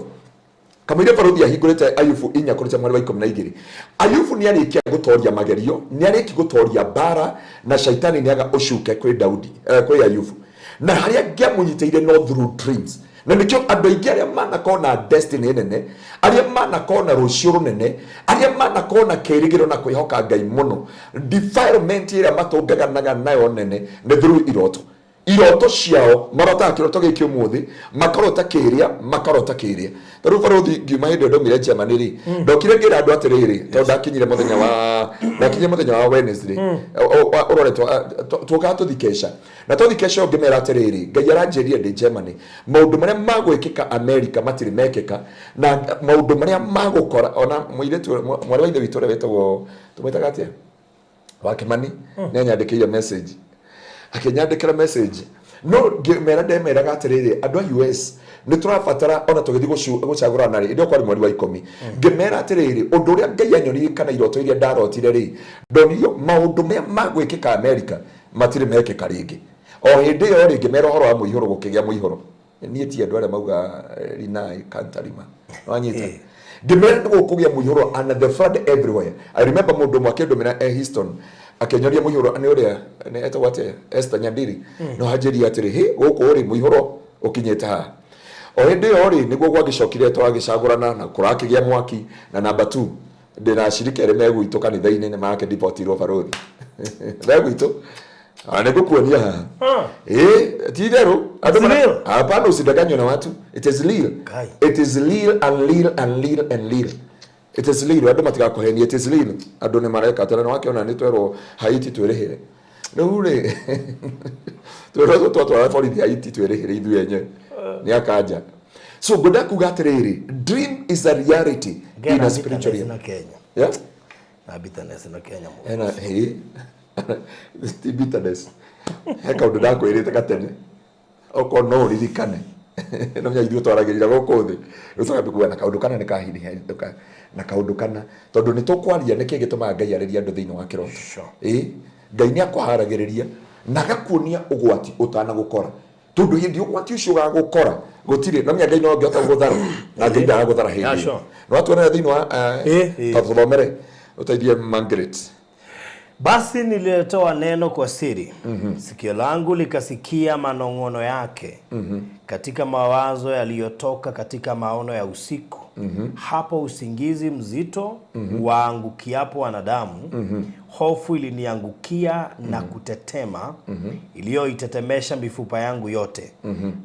Kamũira baruthi ahingũrĩte Ayubu 4 kũrutia mweri wa 12. Ayubu nĩ arĩkia gũtoria magerio, nĩ arĩkia gũtoria mbara na shaitani nĩ aga ũcuke kwĩ Daudi kwĩ Ayubu. Na harĩa ngĩamũnyitĩire no through dreams. Na nĩkĩo andũ aingĩ arĩa manakorwo na destiny nene, arĩa manakorwo na rũciũ rũnene, arĩa manakorwo na kĩĩrĩgĩrĩro na kwĩhoka Ngai mũno, defilement ĩrĩa matũnganaga nayo nene nĩ through iroto. Iroto ciao marotaga kĩroto gĩkĩ ũmũthĩ makarota kĩrĩa. Tarĩu baruthi ngiuma hĩndĩ ĩyo ndaumire Germany rĩ ndokire ngĩra andũ atĩrĩrĩ tondũ ndakinyire mũthenya wa Wednesday ũroretwo tũkaga tũthikesha na tũthikesha ngĩmera atĩrĩrĩ Ngai aranjĩrire ndĩ Germany maũndũ marĩa magwĩkĩka America matirĩ mekĩka na maũndũ marĩa magũkora ona mũirĩtu mwarĩ wa ithe witũ ũrĩa wetagwo tũmwĩtaga atĩa wa Kimani nĩ anyandĩkĩire message akĩnyandĩkĩra message no ndemeraga atĩrĩrĩ andũ a US nĩ tũrabatara ona tũgĩthiĩ gũcagũrana rĩ ndio kwari mweri wa 10 ngĩmera atĩrĩrĩ ũndũ ũrĩa Ngai anyonirie kana iroto iria ndarotire rĩ ndonirio maũndũ maya magwĩkĩka America matirĩ mekĩka rĩngĩ o hĩndĩ ĩyo rĩ ngĩmera ũhoro wa mũihũro gũkĩgĩa mũihũro niĩ ti andũ arĩa mauga Rinai Kantarima wanyita ngĩmera gũkũgĩa mũihũro and the flood everywhere. I remember mũndũ mwake ndomera Houston akenyoria mũihũro nĩ ũrĩa nĩ etagwo atĩa Esther Nyandiri no hanjĩria atĩrĩ hĩ gũkũ ũrĩ mũihũro ũkinyĩte haha o hĩndĩ ĩyo rĩ nĩguo gwagĩcokire twagĩcagũrana na kũrakĩgĩa mwaki na number 2 ndĩna ashirika arĩa megwitũ kanitha-inĩ nĩ make deportirwo baruthi megwitũ Nikukuonia haha. Ti theru. Hapana, usidanganywe na watu. It is real. It is real and real and real and real. It is real. Andu matigakohenia. It is real. Andu ni mareka tena wakiona ni twero Haiti twerehere. No ure. Twero twatwara borithi Haiti twerehere ithu yenye. Ni akaja. So goda kugatiriri. Dream is a reality in a spiritual realm. Yeah? Na bitterness na Kenya mo. Ena bitterness. Heka undu ndakwirite gatene. Oko no ririkane. No nya ithu twaragirira goko thi. Rutoka bikuwa na kaundu kana ni kahidi henduka na kaundu kana tondu ni tukwaria niki gituma Ngai areria andu thiini wa kiroto. Ngai ni akwaharagiriria na gakuonia ugwati utana gukora. Tondu hindi ugwati ucio gagukora gutire no nya Ngai no ngiota guthara na Ngai ndaga guthara hindi. No atuona thiini wa tathomere utaidie Margaret. Basi nilitoa neno kwa siri. Sikio langu likasikia manong'ono yake. Katika mawazo yaliyotoka katika maono ya usiku. Hapo usingizi mzito waangukiapo wanadamu. Hofu iliniangukia na kutetema. Iliyoitetemesha mifupa yangu yote.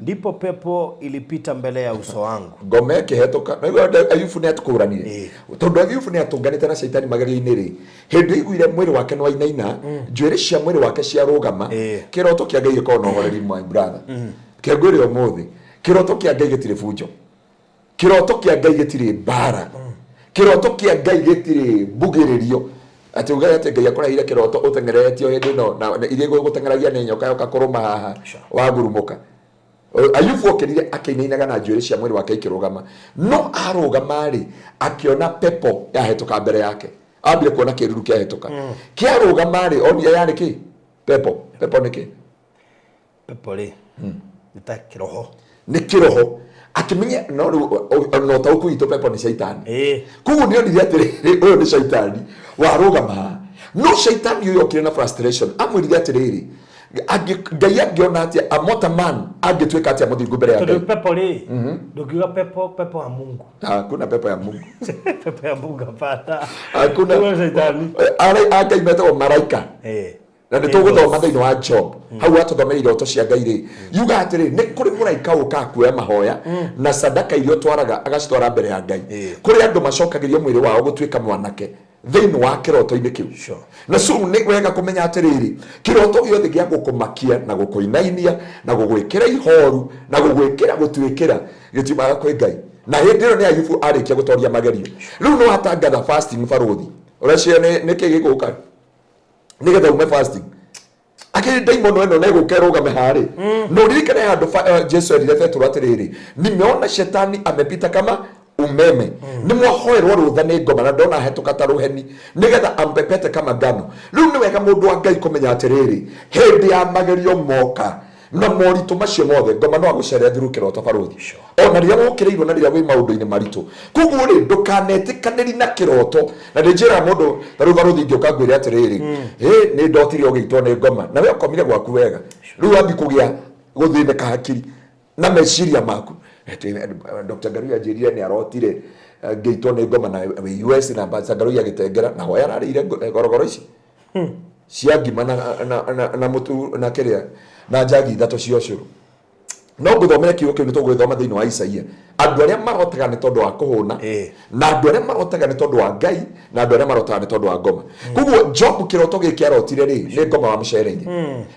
Ndipo pepo ilipita mbele ya uso wangu. Ngome kehetoka. Ayubu ni atukuranire. Tondu Ayubu ni atunganite na Shaitani magaria-ini ri. Hindi iguire mwiri wake no ainaina, njuiri cia mwiri wake cia rugama. Kiroto kia Ngai giko no horeri my brother. Kegwire omuthi. Kiroto kia Ngai gitire bunjo. Kiroto kia Ngai gitire bara. Kiroto kia Ngai gitire bugiririo. Ati uga ati Ngai akora ire kiroto utengeretio hindi no na ire gutengeragia ni nyoka yoka kuruma haha wagurumuka. Ayubu okirire akinainaga na njuiri cia mwiri wake ikirugama. No arugama ri akiona pepo yahetoka mbere yake. Abire kuona kiruru kia hetoka. Kia rugama ri oni yani ki? Pepo. Pepo ni ki? Pepo ri. Nita kiroho. Ni kiroho. Akimenya no ta ukuito pepo ni Shaitani. Kugu ni oni atiriri uyo ni Shaitani. Warugama. No Shaitani uyo okire na frustration. Amwirire atiriri. Ngai angiona atia amota man angitwika atia muthingu mbere ya Ngai. Pepo ri. Ndugiga pepo ya Mungu. Hakuna pepo ya Mungu. Pepo ya Mungu hapana. Hakuna Shaitani. Ngai metagwo maraika. Na nĩ tũgũthoma thĩinĩ wa Job. Hau atũthomera iroto cia Ngai rĩ. Yuga atĩrĩ nĩ kũrĩ mũraika ũka kuoya mahoya na sadaka iria twaraga agacitwara mbere ya Ngai. Kũrĩ andũ macokagĩria mwĩrĩ wao gũtuĩka mwanake thĩinĩ wa kĩroto-inĩ kĩu. Na so nĩ wega kũmenya atĩrĩrĩ kĩroto gĩothe gĩa gũkũmakia na gũkũinainia na gũgwĩkĩra ihoru na gũgwĩkĩra gũtuĩkĩra gĩtiumaga kwĩ Ngai. Na hĩndĩ ĩyo nĩ Ayubu arĩkia gũtoria magerio. Rĩu no atangatha fasting barothi. Ũreciria nĩ kĩĩ gĩgũka? Nigetha ume fasting. Akiri daimono eno nego keroga mehari. No ririkane handu Jesu erire Petro atiriri. Nimeona shetani amepita kama umeme. Nimwahoerwo rutha ni ngoma na ndona hetoka ta ruheni. Nigetha ampepete kama ngano. Riu ni wega mundu wa Ngai kumenya atiriri. Hindi ya magerio moka. Na moritu macio mothe ngoma no agucerera thiru kiroto barothi. Ona riria wokireirwo na riria wi maundu-ini maritu. Kuguo ri ndukanetikaniri na kiroto. Na ndinjira mundu taru barothi ngioka ngwire atiriri. Ni ndotire ugiitwo ni ngoma. Na we ukomire gwaku wega. Riu ambi kugia guthineka hakiri na meciria maku. Dr. Ngaruya anjirire ni arotire ngiitwo ni ngoma na US na Ngaruya agitengera na hoya ararire gorogoro ici. Cia ngima na mutu na kiria na njagi ithatu cia ucuru. No nguthomere kiugo kiu ni tugwithoma thiini wa Isaia. Andu aria marotaga ni tondu wa kuhuna na andu aria marotaga ni tondu wa Ngai na andu aria marotaga ni tondu wa ngoma. Kuguo Job kiroto giki arotire ri ni ngoma wa mucereire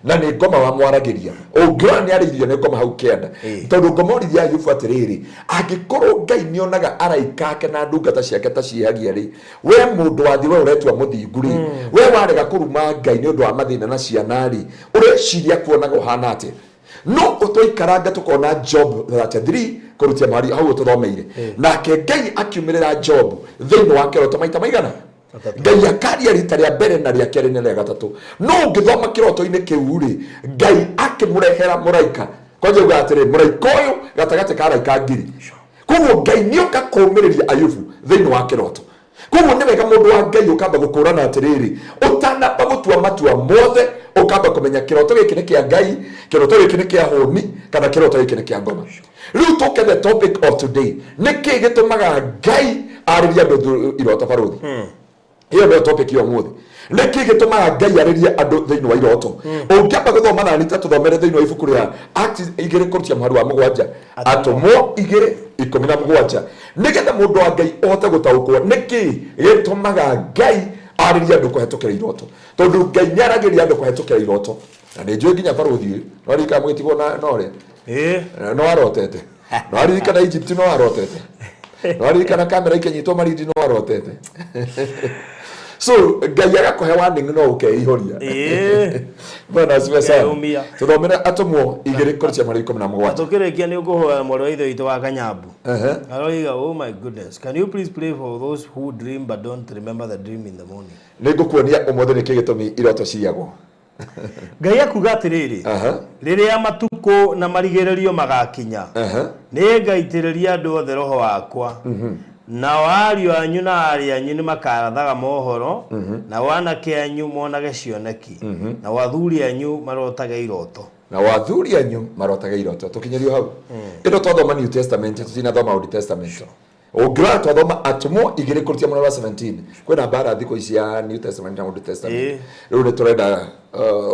na ni ngoma wa mwaragiria. Ungiona ni ariithio ni ngoma hau kianda. Tondu ngoma orithia Ayubu atiriri angikorwo Ngai ni onaga araika ake na ndungata ciake ta cihagia ri we mundu wathi we uretua muthingu ri we warega kuruma Ngai ni undu wa mathina na ciana ri ureciria kuonaga uhana atia. No utoikaranga tukona Job 33 kurutia mari hau tuthomeire nake Ngai akiumirira Job thiini wa kiroto maita maigana Ngai akaria rita ria mbere na ria keri na ria gatatu. No ngithoma kiroto-ini kiu ri Ngai akimurehera muraika kwanje uga atiri muraika uyu gatagate ka raika ngiri. Kuguo Ngai ni oka kumiriria Ayubu thiini wa kiroto. Kuguo ni wega mundu wa Ngai ukamba gukurana atiriri utanamba gutua matua mothe ukamba kumenya kiroto giki ni kia Ngai, kiroto giki ni kia huni kana kiroto giki ni kia ngoma. Riu tuke the topic of today niki gitumaga Ngai ariria ndu iroto barothi. Hiyo ndio topic yo muthi. niki gituma Ngai ariria andu thiini wa iroto ungiamba guthoma na nita tuthomere thiini wa ibuku ria Acts 2:7 atumwo 2:17 nigetha mundu wa Ngai ohote gutaukwo niki gitumaga Ngai ariria andu kuhetukira iroto tondu Ngai niaragiria andu kuhetukira iroto na ni njui nginya baruthi no rika mwitigo na nore no arotete no arika na Egypt no arotete no arika na kamera ikinyitwo marindi no arotete so Ngai agakohe warning no ukeihoria bana asiwesa tuthomera atumwo 2:17 atukirekia ni ukuhoya moro itho itu wa Kanyambu aroiga oh my goodness, can you please pray for those who dream but don't remember the dream in the morning. Nigukuonia umothe ni kigitumi iroto ciago Ngai akuga atiriri riria matuko na marigererio magakinya ni ngaitiriria andu othe roho wakwa na wario anyu na ari anyu ni makarathaga mohoro na wanake anyu monage cioneki na wathuri anyu marotaga iroto tukinyerio hau ino twathoma New Testament tutinathoma Old Testament Ogira twathoma atumwo 2:17 kwina bara thiko cia New Testament na Old Testament riu ni turenda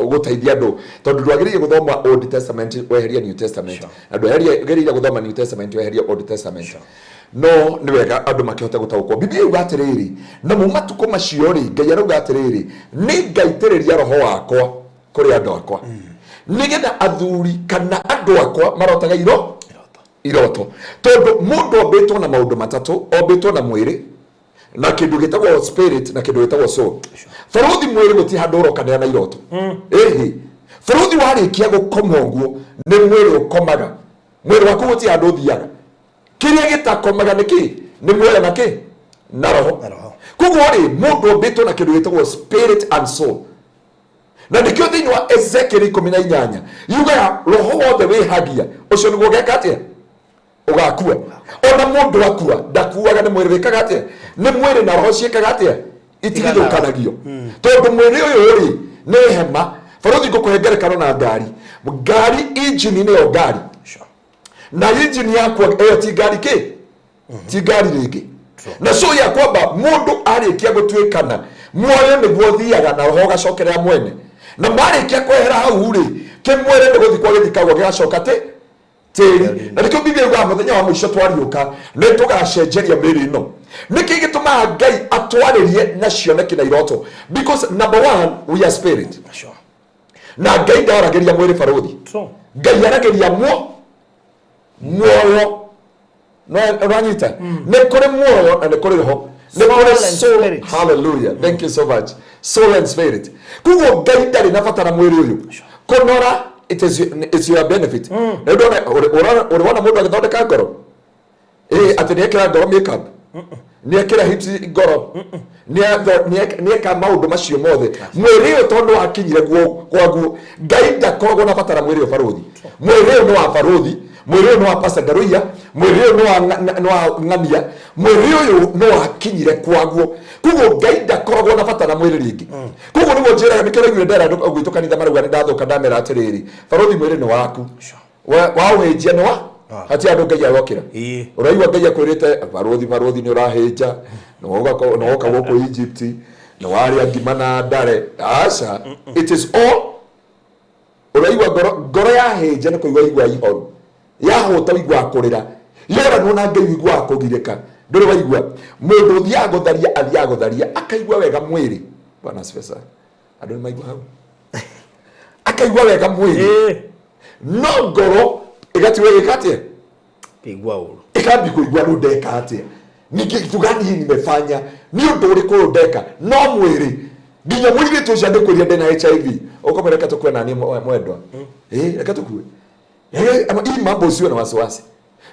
uguteithia andu tondu ndwagiririe guthoma Old Testament weheria New Testament andu geriria guthoma New Testament weheria Old Testament no ni wega andu makihota gutaukwo Biblia yuga atiriri na mu matuko macio ri Ngai arauga atiriri ni ngaitiriria roho wakwa kuri andu akwa nigetha athuri kana andu akwa marotaga iroto tondu mundu obetwo na maundu matatu obetwo na mwiri na kindu gitagwo spirit na kindu gitagwo soul faruthi mwiri guti handu urokanira na iroto faruthi warikia gukomonguo ni mwiri ukomaga mwiri waku guti handu thiaga kiria gitakomaga niki ni mwiri na ki na roho kuguo ri mundu obetwo na kindu gitagwo spirit and soul na nikio thiini wa Ezekiel 18 yuga roho wothe wihagia ucio niguo geka atia ugakua ona mundu akua ndakuaga ni mwiri wikaga atia ni mwiri na roho ciikaga atia itigithukanagio tondu mwiri uyu ri ni hema faruthi ngukuhengere karo na ngari engine ni yo ngari na engine yakwa ti ngari ki ti ngari ringi na so ya kwamba mundu arikia gutwikana muoyo niguo thiaga na roho gacokerera mwene na marikia kwehera hau ri kimwere ni guthikwa githikagwo gigacoka tiri na nikio Biblia yuga muthenya wa mwisho twariuka ni tugacenjeria miri ino niki gituma Ngai atwaririe na cioneki na iroto because number 1 we are spirit na Ngai ndarageria mwiri faruthi Ngai arageria muoyo no ranyita ni kuri muoyo na ni kuri roho ni kuri soul. Hallelujah, thank you so much. Soul and spirit kugo Ngai ndari na fatara mwiri uyu konora it's your benefit na uriona mundu agithondeka ngoro ati niekira ngoro makeup niekira hips ngoro nieka maundu macio mothe mwiri uyu tondu akinyire gwagu Ngai ndakoragwo na fatara mwiri uyu faruthi mwiri uyu ni wa faruthi mwiri uyu ni wa Pastor Garuia mwiri uyu ni wa Ng'ania mwiri uyu ni wa kinyire kwaguo kugo Ngai ndakoragwo na fatara mwiri ringi kugo ni njira nikiraigire ndera gwitu kanitha marauga ni ndathuka ndamera atiriri faruthi mwiri ni waku wawenjia ni wa hati andu Ngai agokira uraigua Ngai akwirite faruthi ni urahinja no woka guku Egypt no waria ngima na ndare aca it is all uraigua ngoro yahinja ni kuigua ihoru yahuta wigua kurira yora nona Ngai wigua kugirika nduri waigua mundu thiagutharia akaigua wega mwiri bwana spesa andu ni maigua hau akaigua wega mwiri no ngoro igatiwe gikatie kigua uru ikabi kuigua ndeka atia ni kitu gani nimefanya ni undu uriku ndeka no mwiri nginya mwiri tucia ndikuria ndena HIV ukomereka tukwe nani mwendwa reka tukue ama hii mambo sio na wasiwasi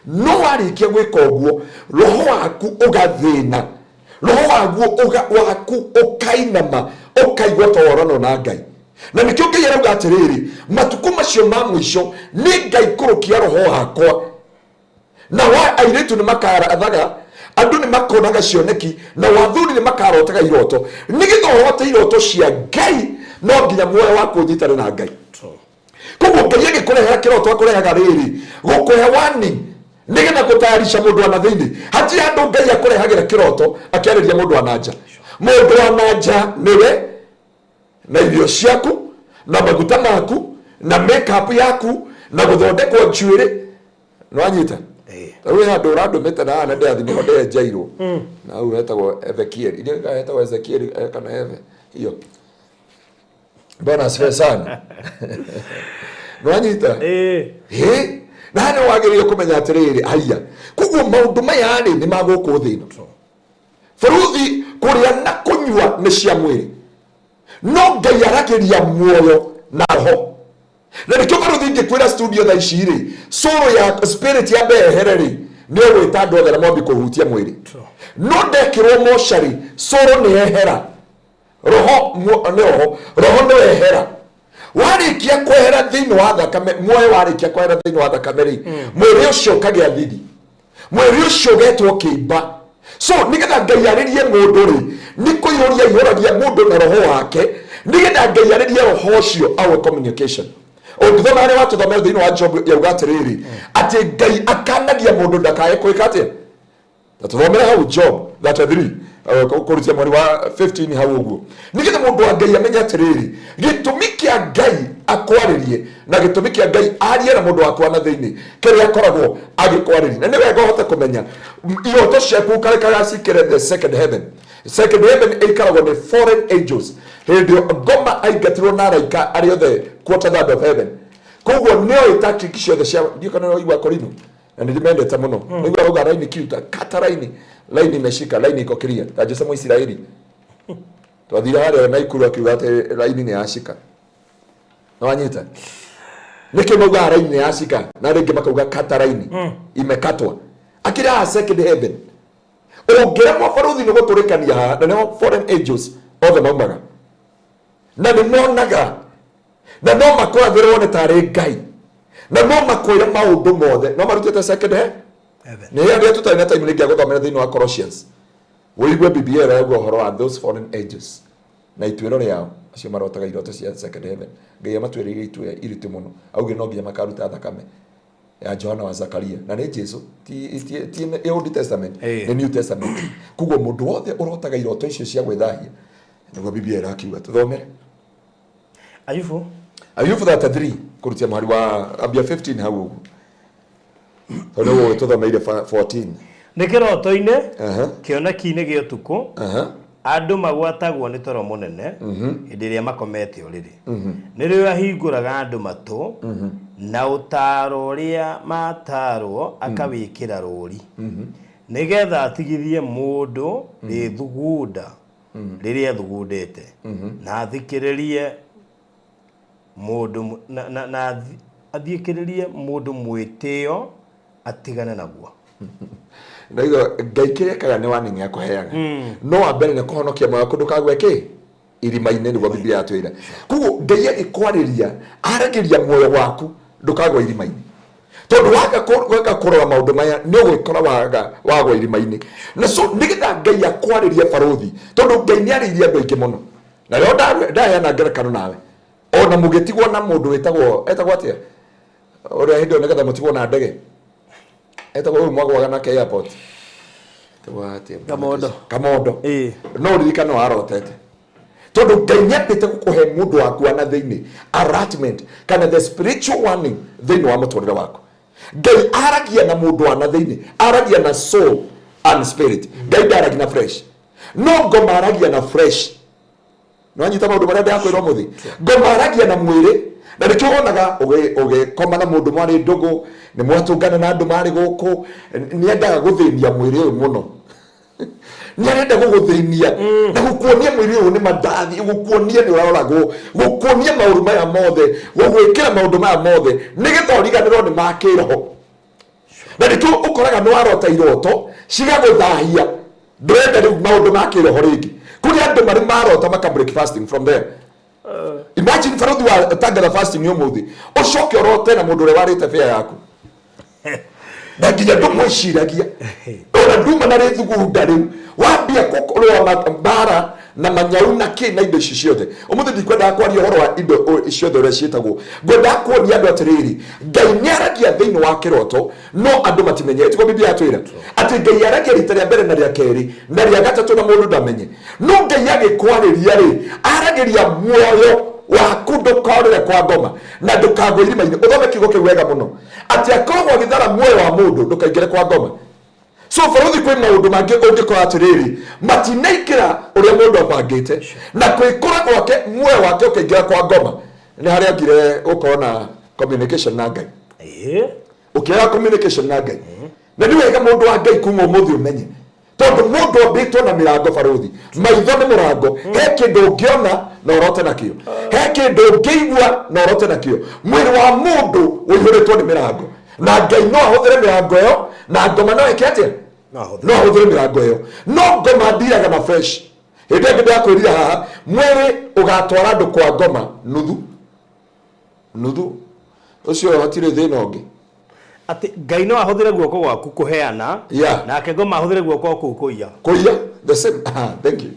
no warikia gwika uguo roho waku ugathina roho waku ukainama ukaigwa torano na Ngai na nikio Ngai arauga atiriri matuko macio ma mwisho ni Ngai kurukia roho wakwa na wa airetu ni makarathaga andu ni makonaga cioneki na wathuri ni makarotaga iroto nigithohote iroto cia Ngai no nginya muoyo waku unyitane na Ngai kugo Ngai agikureha kiroto akurehaga riri gukuhe warning nigetha gutayarisha mundu ana thiini hati andu Ngai akurehagira kiroto akiariria mundu ananja niwe na irio ciaku na maguta maku na makeup yaku na guthondekwo njuĩrĩ nwanyita we handu urandumite na ana ndathi ni ode jairo na u hetagwo Ezekiel ile hetagwo Ezekiel kana Eve hiyo bwana asifiwe sana nwanyita na nĩ wagĩrĩire kũmenya atĩrĩrĩ haiya koguo maũndũ maya rĩ nĩ magũkũ thĩ ĩno baruthi kũrĩa na kũnyua nĩ cia mwĩrĩ no Ngai aragĩria muoyo na roho na nĩkĩo baruthi ingĩkwĩra studio thaa ici rĩ soro ya spirit ya behere rĩ nĩ ũgwĩta andũ othe na mwambi kũhutia mwĩrĩ no ndekĩrwo mocarĩ soro nĩ ehera roho nĩ ehera warĩkia kwehera thĩinĩ wa thakame muoyo warĩkia kwehera thĩinĩ wa thakame rĩ mwĩrĩ ũcio ũkagĩa thiri mwĩrĩ ũcio ũgetwo kĩimba so nĩgetha Ngai arĩrie mũndũ rĩ nĩ kũiyũria ihũragia mũndũ na roho wake nĩgetha Ngai arĩrie roho ũcio awe communication ũngĩthoma harĩa watũthomera thĩinĩ wa Job yauga atĩrĩrĩ atĩ Ngai akanagia mũndũ ndakae kwĩka atĩa tatũthomera hau Job that 3 kũrutia mweri wa 15 hau ũguo nĩgetha mũndũ wa Ngai amenya atĩrĩrĩ gĩtũmi kĩa Ngai akwarĩrie na gĩtũmi kĩa Ngai arie na mũndũ wakwa na thĩinĩ kĩrĩa akoragwo agĩkwarĩria na nĩ wega ũhote kũmenya iroto ciaku karekaga cikĩre the second heaven ĩikaragwo nĩ foreign angels hĩndĩ ngoma aingatirwo na araika arĩ othe quarter third of heaven koguo nĩo tactic ciothe cia ndio kana igwa Korino na nĩndimendete mũno nĩguo auga raini kiuta kata raini imeshika laini iko clear tajisa Muisraeli twathira harĩa na ikuru akiuga atĩ laini nĩ yashika na wanyita nĩkĩ mauga laini nĩ yashika na rĩngĩ makauga kata laini imekatwa akira second heaven ũngĩremwo baruthi nĩ gũtũrĩkania haha na nĩo foreign angels othe maumaga na nĩ monaga na no makorathĩrwo nĩ tarĩ Ngai na no makwĩre maũndũ mothe no marutĩte second heaven nĩ hĩndĩ tũtarĩ na time rĩngĩ gũthomera thĩinĩ wa Colossians wĩigue Biblia ĩrauga ũhoro wa those foreign angels na ituĩro rĩao acio marotaga iroto cia second heaven Ngai amatuĩrĩire ituĩro iritũ mũno auge no nginya makaruta thakame ya Johana wa Zakaria na nĩ Jesu ti Old Testament nĩ New Testament koguo mũndũ wothe ũrotaga iroto icio cia gwĩthahia nĩguo Biblia ĩrakiuga tũthomere Ayubu 33 kurutia mwari wa ambia 15 hau ũguo tondũ tũthomeire 14 nĩ kĩroto-inĩ kĩoneki-inĩ gĩa ũtukũ andũ magwatagwo nĩ toro mũnene hĩndĩ ĩrĩa makomete ũrĩrĩ nĩrĩo ahingũraga andũ matũ na ũtaaro ũrĩa matarwo akawĩkĩra rũri nĩgetha atigithie mũndũ rĩthugunda rĩrĩa thugundĩte na athikĩrĩrie mũndũ na athikĩrĩrie mũndũ mwĩtĩo atigane naguo na hiyo Ngai kĩrekaga nĩ warning ya kũheaga no wa mbere nĩ kũhonokia moyo kũndũ kagwe kĩ irima-inĩ nĩguo Biblia yatwĩra koguo Ngai agĩkwarĩria aragĩria muoyo waku ndũkagwa irima-inĩ tondũ waga kũrora maũndũ maya nĩ ũgwĩkora wagwa irima-inĩ na so nĩgetha Ngai akwarĩrie baruthi tondũ Ngai nĩ arĩirie andũ aingĩ mũno na rĩo ndaheana ngerekano nawe ona mũgĩtigwo na mũndũ etagwo atĩa ũrĩa hĩndĩ nĩgetha mũtigwo na ndege etagwo ũyũ mwagwaga nake airport Kamondo no ririkana warotete tondũ Ngai nĩambĩte gũkũhe mũndũ waku na thĩinĩ arrangement kana the spiritual warning thĩinĩ wa mũtũrĩre waku Ngai aragia na mũndũ na thĩinĩ aragia na soul and spirit Ngai ndaragia na fresh no ngoma aragia na fresh no anyita maũndũ marĩa ndakwĩrwo mũthĩ ngoma aragia na mwĩrĩ na nĩkĩo wonaga ũgĩkoma na mũndũ mwarĩ ndũgũ nĩ mwatũngana na andũ marĩ gũkũ nĩ endaga gũthĩnia mwĩrĩ ũyũ mũno nĩ arenda gũgũthĩnia na gũkuonia mwĩrĩ ũyũ nĩ mandathi gũkuonia nĩ ũraroragwo gũkuonia maũndũ maya mothe gũgwĩkĩra maũndũ maya mothe nĩgetha ũriganĩrwo nĩ ma kĩroho na nĩkĩo ũkoraga nĩ warota iroto cigagũthahia ndũrenda rĩu maũndũ ma kĩroho rĩngĩ kũrĩ andũ marĩ marota maka break fasting from there imagine baruthi wa tangatha fasting ũmũthĩ ũcoke orote na mũndũ ũrĩa warĩte fare yaku na nginya ndũmwĩciragia ona nduma na rĩthugunda rĩu wambia kũrũa mbara na manyau na kä na indo ici ciothe umuthi ndikwendaga kwaria horo wa indo ciothe uria cietagwo ngwendaga kuonia andu atiriri Ngai nĩ aragia thĩinĩ wa kĩroto no andũ matimenyete tiko Biblia yatwĩra atĩ Ngai aragia rita rĩa mbere na rĩa kerĩ na rĩa gatatũ na mũndũ ndamenye no Ngai agĩkwarĩria rĩ arageria muoyo waku ndukorere kwa ngoma na ndukagwe irima-inĩ uthome kiugo kĩu wega mũno atĩ akoragwo agĩthara muoyo wa mũndũ ndukaingĩre kwa ngoma so baruthi kwĩ maũndũ mangĩ ũngĩkora atĩrĩrĩ matinaikĩra ũrĩa mũndũ abangĩte na kwĩkora gwake muoyo wake ũkaingĩra kwa ngoma nĩ harĩa ngire gũkorwo na communication na Ngai ũkĩaga communication na Ngai na nĩ wega mũndũ wa Ngai kuma ũmũthĩ ũmenye tondũ mũndũ ombĩtwo na mĩrango baruthi maitho nĩ mũrango he kĩndũ ũngĩona na ũrote nakĩo he kĩndũ ũngĩigua na ũrote nakĩo mwĩrĩ wa mũndũ ũihũrĩtwo nĩ mĩrango na Ngai no ahũthĩre mĩrango ĩyo na ngoma no ĩke atĩa no ahũthĩre mĩrango ĩyo no ngoma ndiraga na fresh hĩndĩ ĩngĩ ndakwĩrire haha mwĩrĩ ũgatwara andũ kwa ngoma nuthu ũcio hatirĩ thĩna ũngĩ ati Ngai no ahũthĩre guoko gwaku kuheana nake ngoma ahũthĩre guoko kũu kũiya the same thank you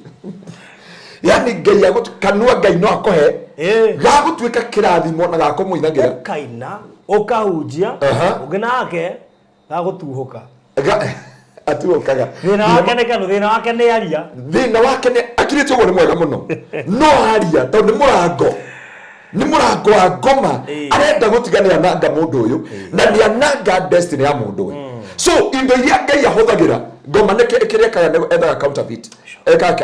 yani Ngai agũkanua Ngai no akũhe gagũtuĩka kĩrathimo na gakũmũinagĩra kaina ũkahunjia ũngĩ nake gagũtuhũka atuhũkaga thĩna wake nĩ kanũ thĩna wake nĩ aria thĩna wake nĩ akirĩtio ũguo nĩ mwega mũno no aria tondũ nĩ mũrango wa ngoma arenda gũtiganĩra nanga mũndũ ũyũ na nĩ ananga destiny ya mũndũ ũyũ so indo iria Ngai ahũthagĩra ngoma nĩ kĩrĩkaga ethaga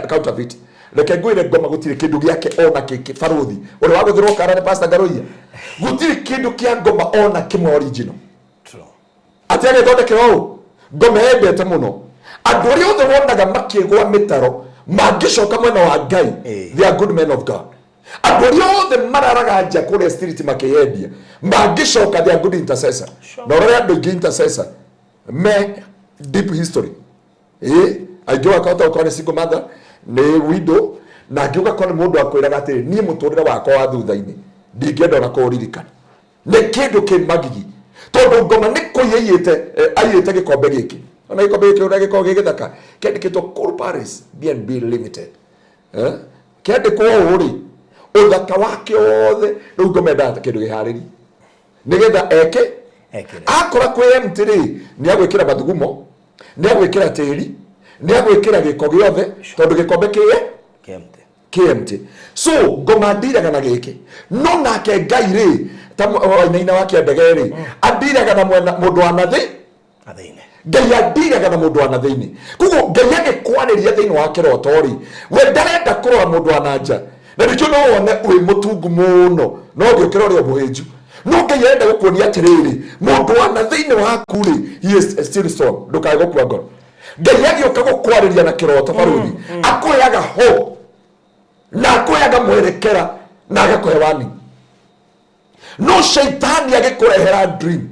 counterfeit reke ngwĩre ngoma gũtirĩ kĩndũ gĩake ona kĩngĩ baruthi ũrĩa wagũthirwo kara nĩ Pastor Ngaroia gũtirĩ kĩndũ kĩa ngoma ona kĩmwe original atĩ agĩthondekera ũũ ngoma yendete mũno andũ arĩa othe wonaga makĩgwa mĩtaro mangĩcoka mwena wa Ngai they are good men of God andũ arĩa othe mararaga nja kũrĩa street makĩyendia mangĩcoka they are good intercessor na ũrĩa andũ aingĩ intercessor me deep history aingĩ wakahota gũkorwo nĩ single mother nĩ widow na angĩ ũgakorwo nĩ mũndũ akwĩraga atĩrĩ niĩ mũtũrĩre wakwa wa thutha-inĩ ndingĩenda ona kũũririkana nĩ kĩndũ kĩ magigi tondũ ngoma nĩ kũiyĩte aiyĩte gĩkombe gĩkĩ ona gĩkombe gĩkĩ ũrĩa gĩkoragwo gĩgĩthaka kĩandĩkĩtwo Cool Palace BNB Limited kĩandĩkwo ũũ-rĩ ũthaka wake wothe rĩu ngoma endaga kĩndũ gĩharĩri nĩgetha akora kwĩ empty rĩ nĩ agwĩkĩra mathugumo nĩ agwĩkĩra tĩri nĩ agwĩkĩra gĩko gĩothe tondũ gĩkombe kĩ-empty so ngoma ndiraga na gĩkĩ no nake Ngai rĩ ta wainaina wa kĩandege rĩ andiraga na mũndũ wa nathĩ Ngai andiraga na mũndũ wa na thĩinĩ koguo Ngai agĩkwarĩria thĩinĩ wa kĩroto rĩ we ndarenda kũrora mũndũ wa na nja na nĩkĩo no wone wĩ mũtungu mũno no ũngĩũkĩra ũrĩa mũhĩnju no Ngai arenda gũkuonia atĩrĩrĩ mũndũ wa na thĩinĩ waku rĩ he is still strong ndũkae gũkua ngoro Ngai agĩũka gũkwarĩria na kĩroto baruthi akũheaga hope na akũheaga mwerekera na agakũhe warning no shaitani agĩkũrehera dream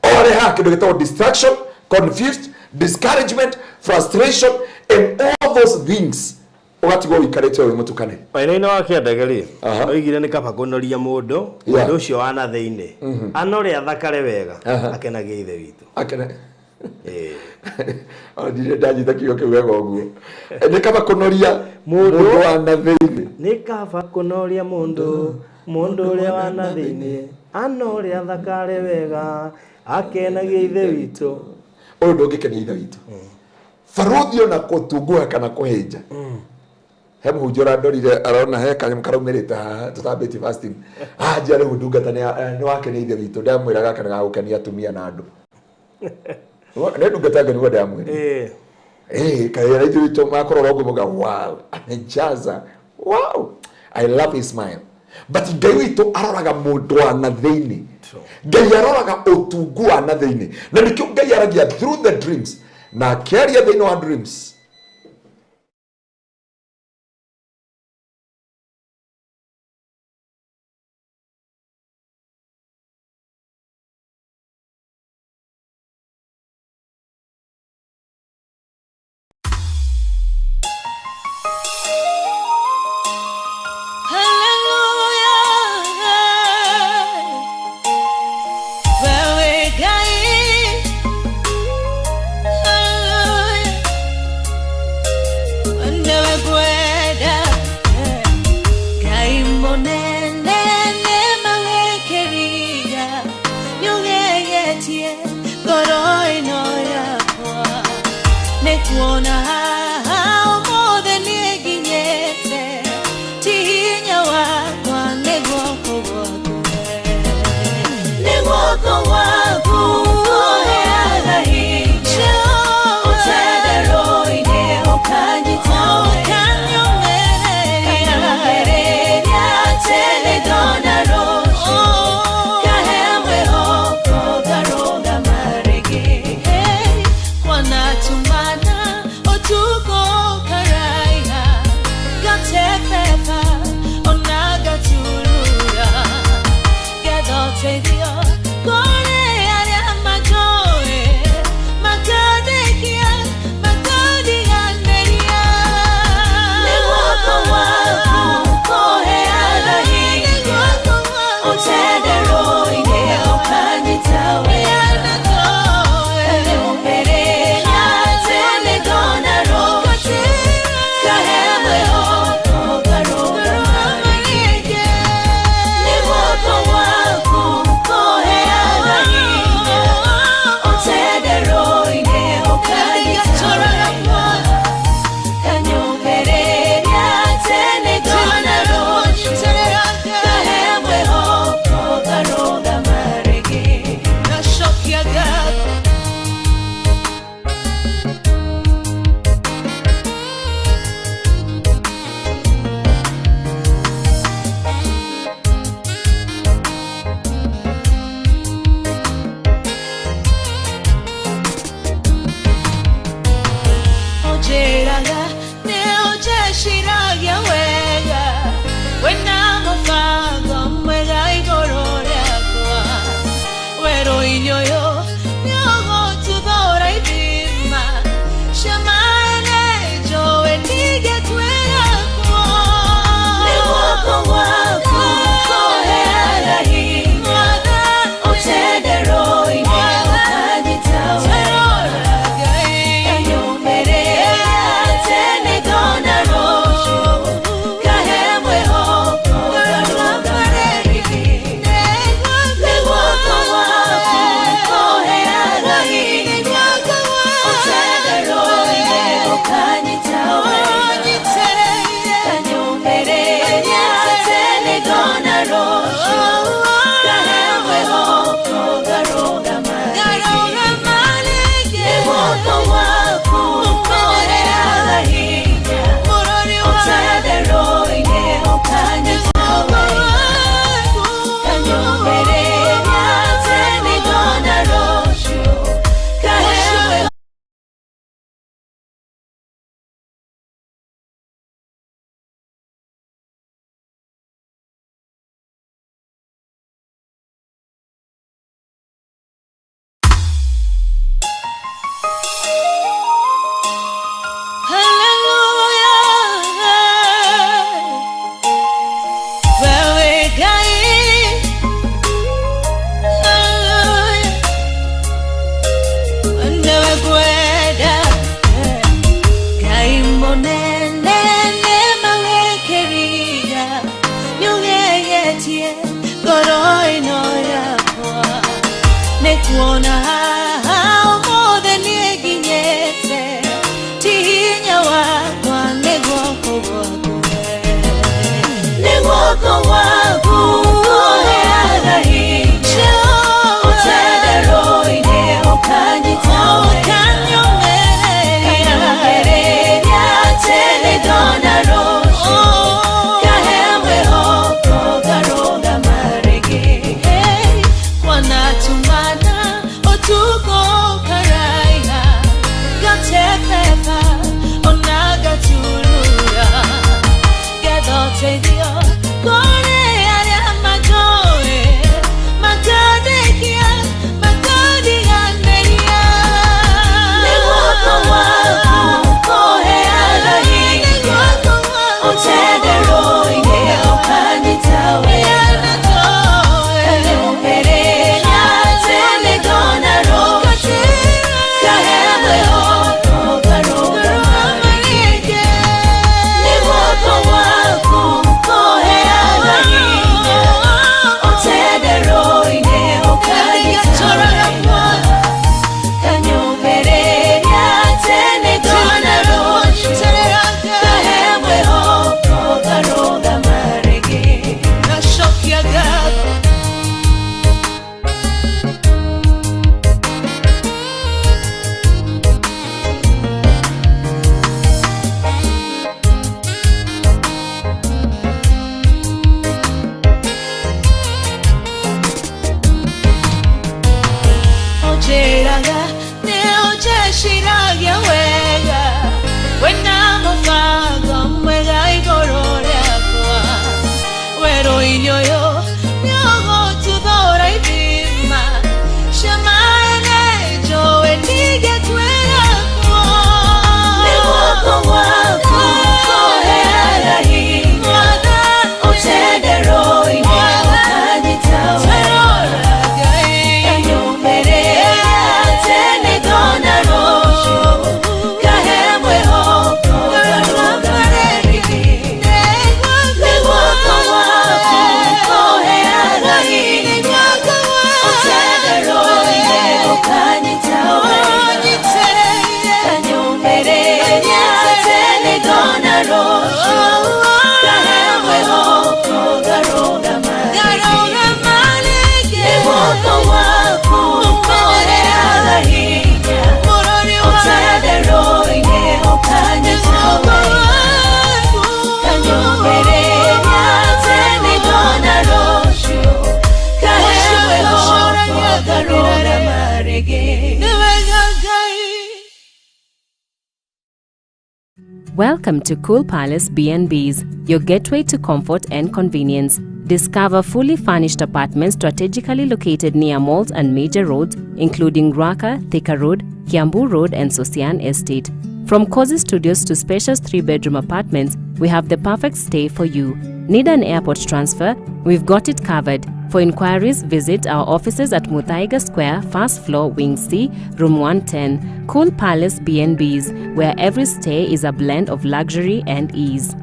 oreha kĩndũ gĩtagwo distraction confused discouragement frustration and all those things ugatigwo wikarĩte ũrĩ mũtukane wainaina wa kĩandege rĩ oigire nĩ kaba kũnoria mũndũ mũndũ ũcio wa na thĩinĩ anore athakare wega akenagia ithe witũ ndire ndanyita kiugo kĩu wega ũguo nĩ kaba kũnoria mũndũ wa na thĩinĩ nĩ kaba kũnoria mũndũ ũrĩa wa na thĩinĩ anore athakare wega akenagia ithe witũ ũyũ ndũngĩkenia ithe witũ baruthi ona gũtunguha kana kũhĩnja he mũhunjia ũrandorire arona he kanyamũ karaumĩrĩte haha tũtambĩtie fasting anjia rĩu ndungata nĩ wakenia ithe witũ ndamwĩraga kana gagũkenia atumia na andũ nĩ ndungata ngeni guo ndamwĩra kaĩra ithe witũ makorwo ũguo mũga wow amejaza wow I love his smile but Ngai witũ aroraga mũndũ wa na thĩinĩ Ngai aroraga ũtungu wa na thĩinĩ na nĩkĩo Ngai aragia through the dreams na akĩaria thĩinĩ wa dreams ngoro-ino yakwa nĩ kuona ũmũthĩ nĩnginyĩte ti hinya wakwa nĩ guoko gwaku nĩ guoko gwaku kũheaga hinya ũtenderũine ũkanyomereria atĩ nĩ ndona rũciũ kahe mwĩhoko ngarũgama rĩngĩ wanatumana ũtukũ ũkaraiha gatebeba ona gaturura getha ũteithio kũrĩ arĩa majoĩ makandĩkia makandiganĩria nĩ guoko gwaku kũheaga hinya ũtenderũine ũkanyita wega kanyũmĩrĩria atĩ nĩ ndona rũciũ kahe mwĩhoko ngarũgama rĩngĩ nĩ guoko gwaku kũheaga hinya ũtenderũine ũkanyita wega kanyũmĩrĩria atĩ nĩ ndona rũciũ kahe mwĩhoko ngarũgama rĩngĩ nacokia ngatho ojeraga ne ojeshiragia wega wena mũbango mwega igũrũ rĩakwa werũ-inĩ ũyũ nĩũgũtũthũra ithima ciamaene njũĩ ndigĩtuĩra kuo nĩ guoko gwaku kũheaga hinya ũtenderũine ũkanyita wega kanyũmĩrĩria atĩ nĩ ndona rũciũ kahe mwĩhoko ngarũgama rĩngĩ nĩ guoko gwaku kũheaga hinya ũtenderũine ũkanyita wega kanyũmĩrĩria atĩ nĩ ndona rũciũ kahe mwĩhoko ngarũgama rĩngĩ nĩ guoko gwaku kũheaga hinya ũtenderũine ũkanyita wega kanyũmĩrĩria atĩ nĩ ndona rũciũ kahe mwĩhoko ngarũgama rĩngĩ Welcome to Cool Palace B&Bs, your gateway to comfort and convenience. Discover fully furnished apartments strategically located near malls and major roads, including Ruaka, Thika Road, Kiambu Road, and Sosian Estate. From cozy studios to spacious 3-bedroom apartments, we have the perfect stay for you. Need an airport transfer? We've got it covered. For inquiries, visit our offices at Muthaiga Square, first floor, Wing C, room 110. Cool Palace B&Bs, where every stay is a blend of luxury and ease.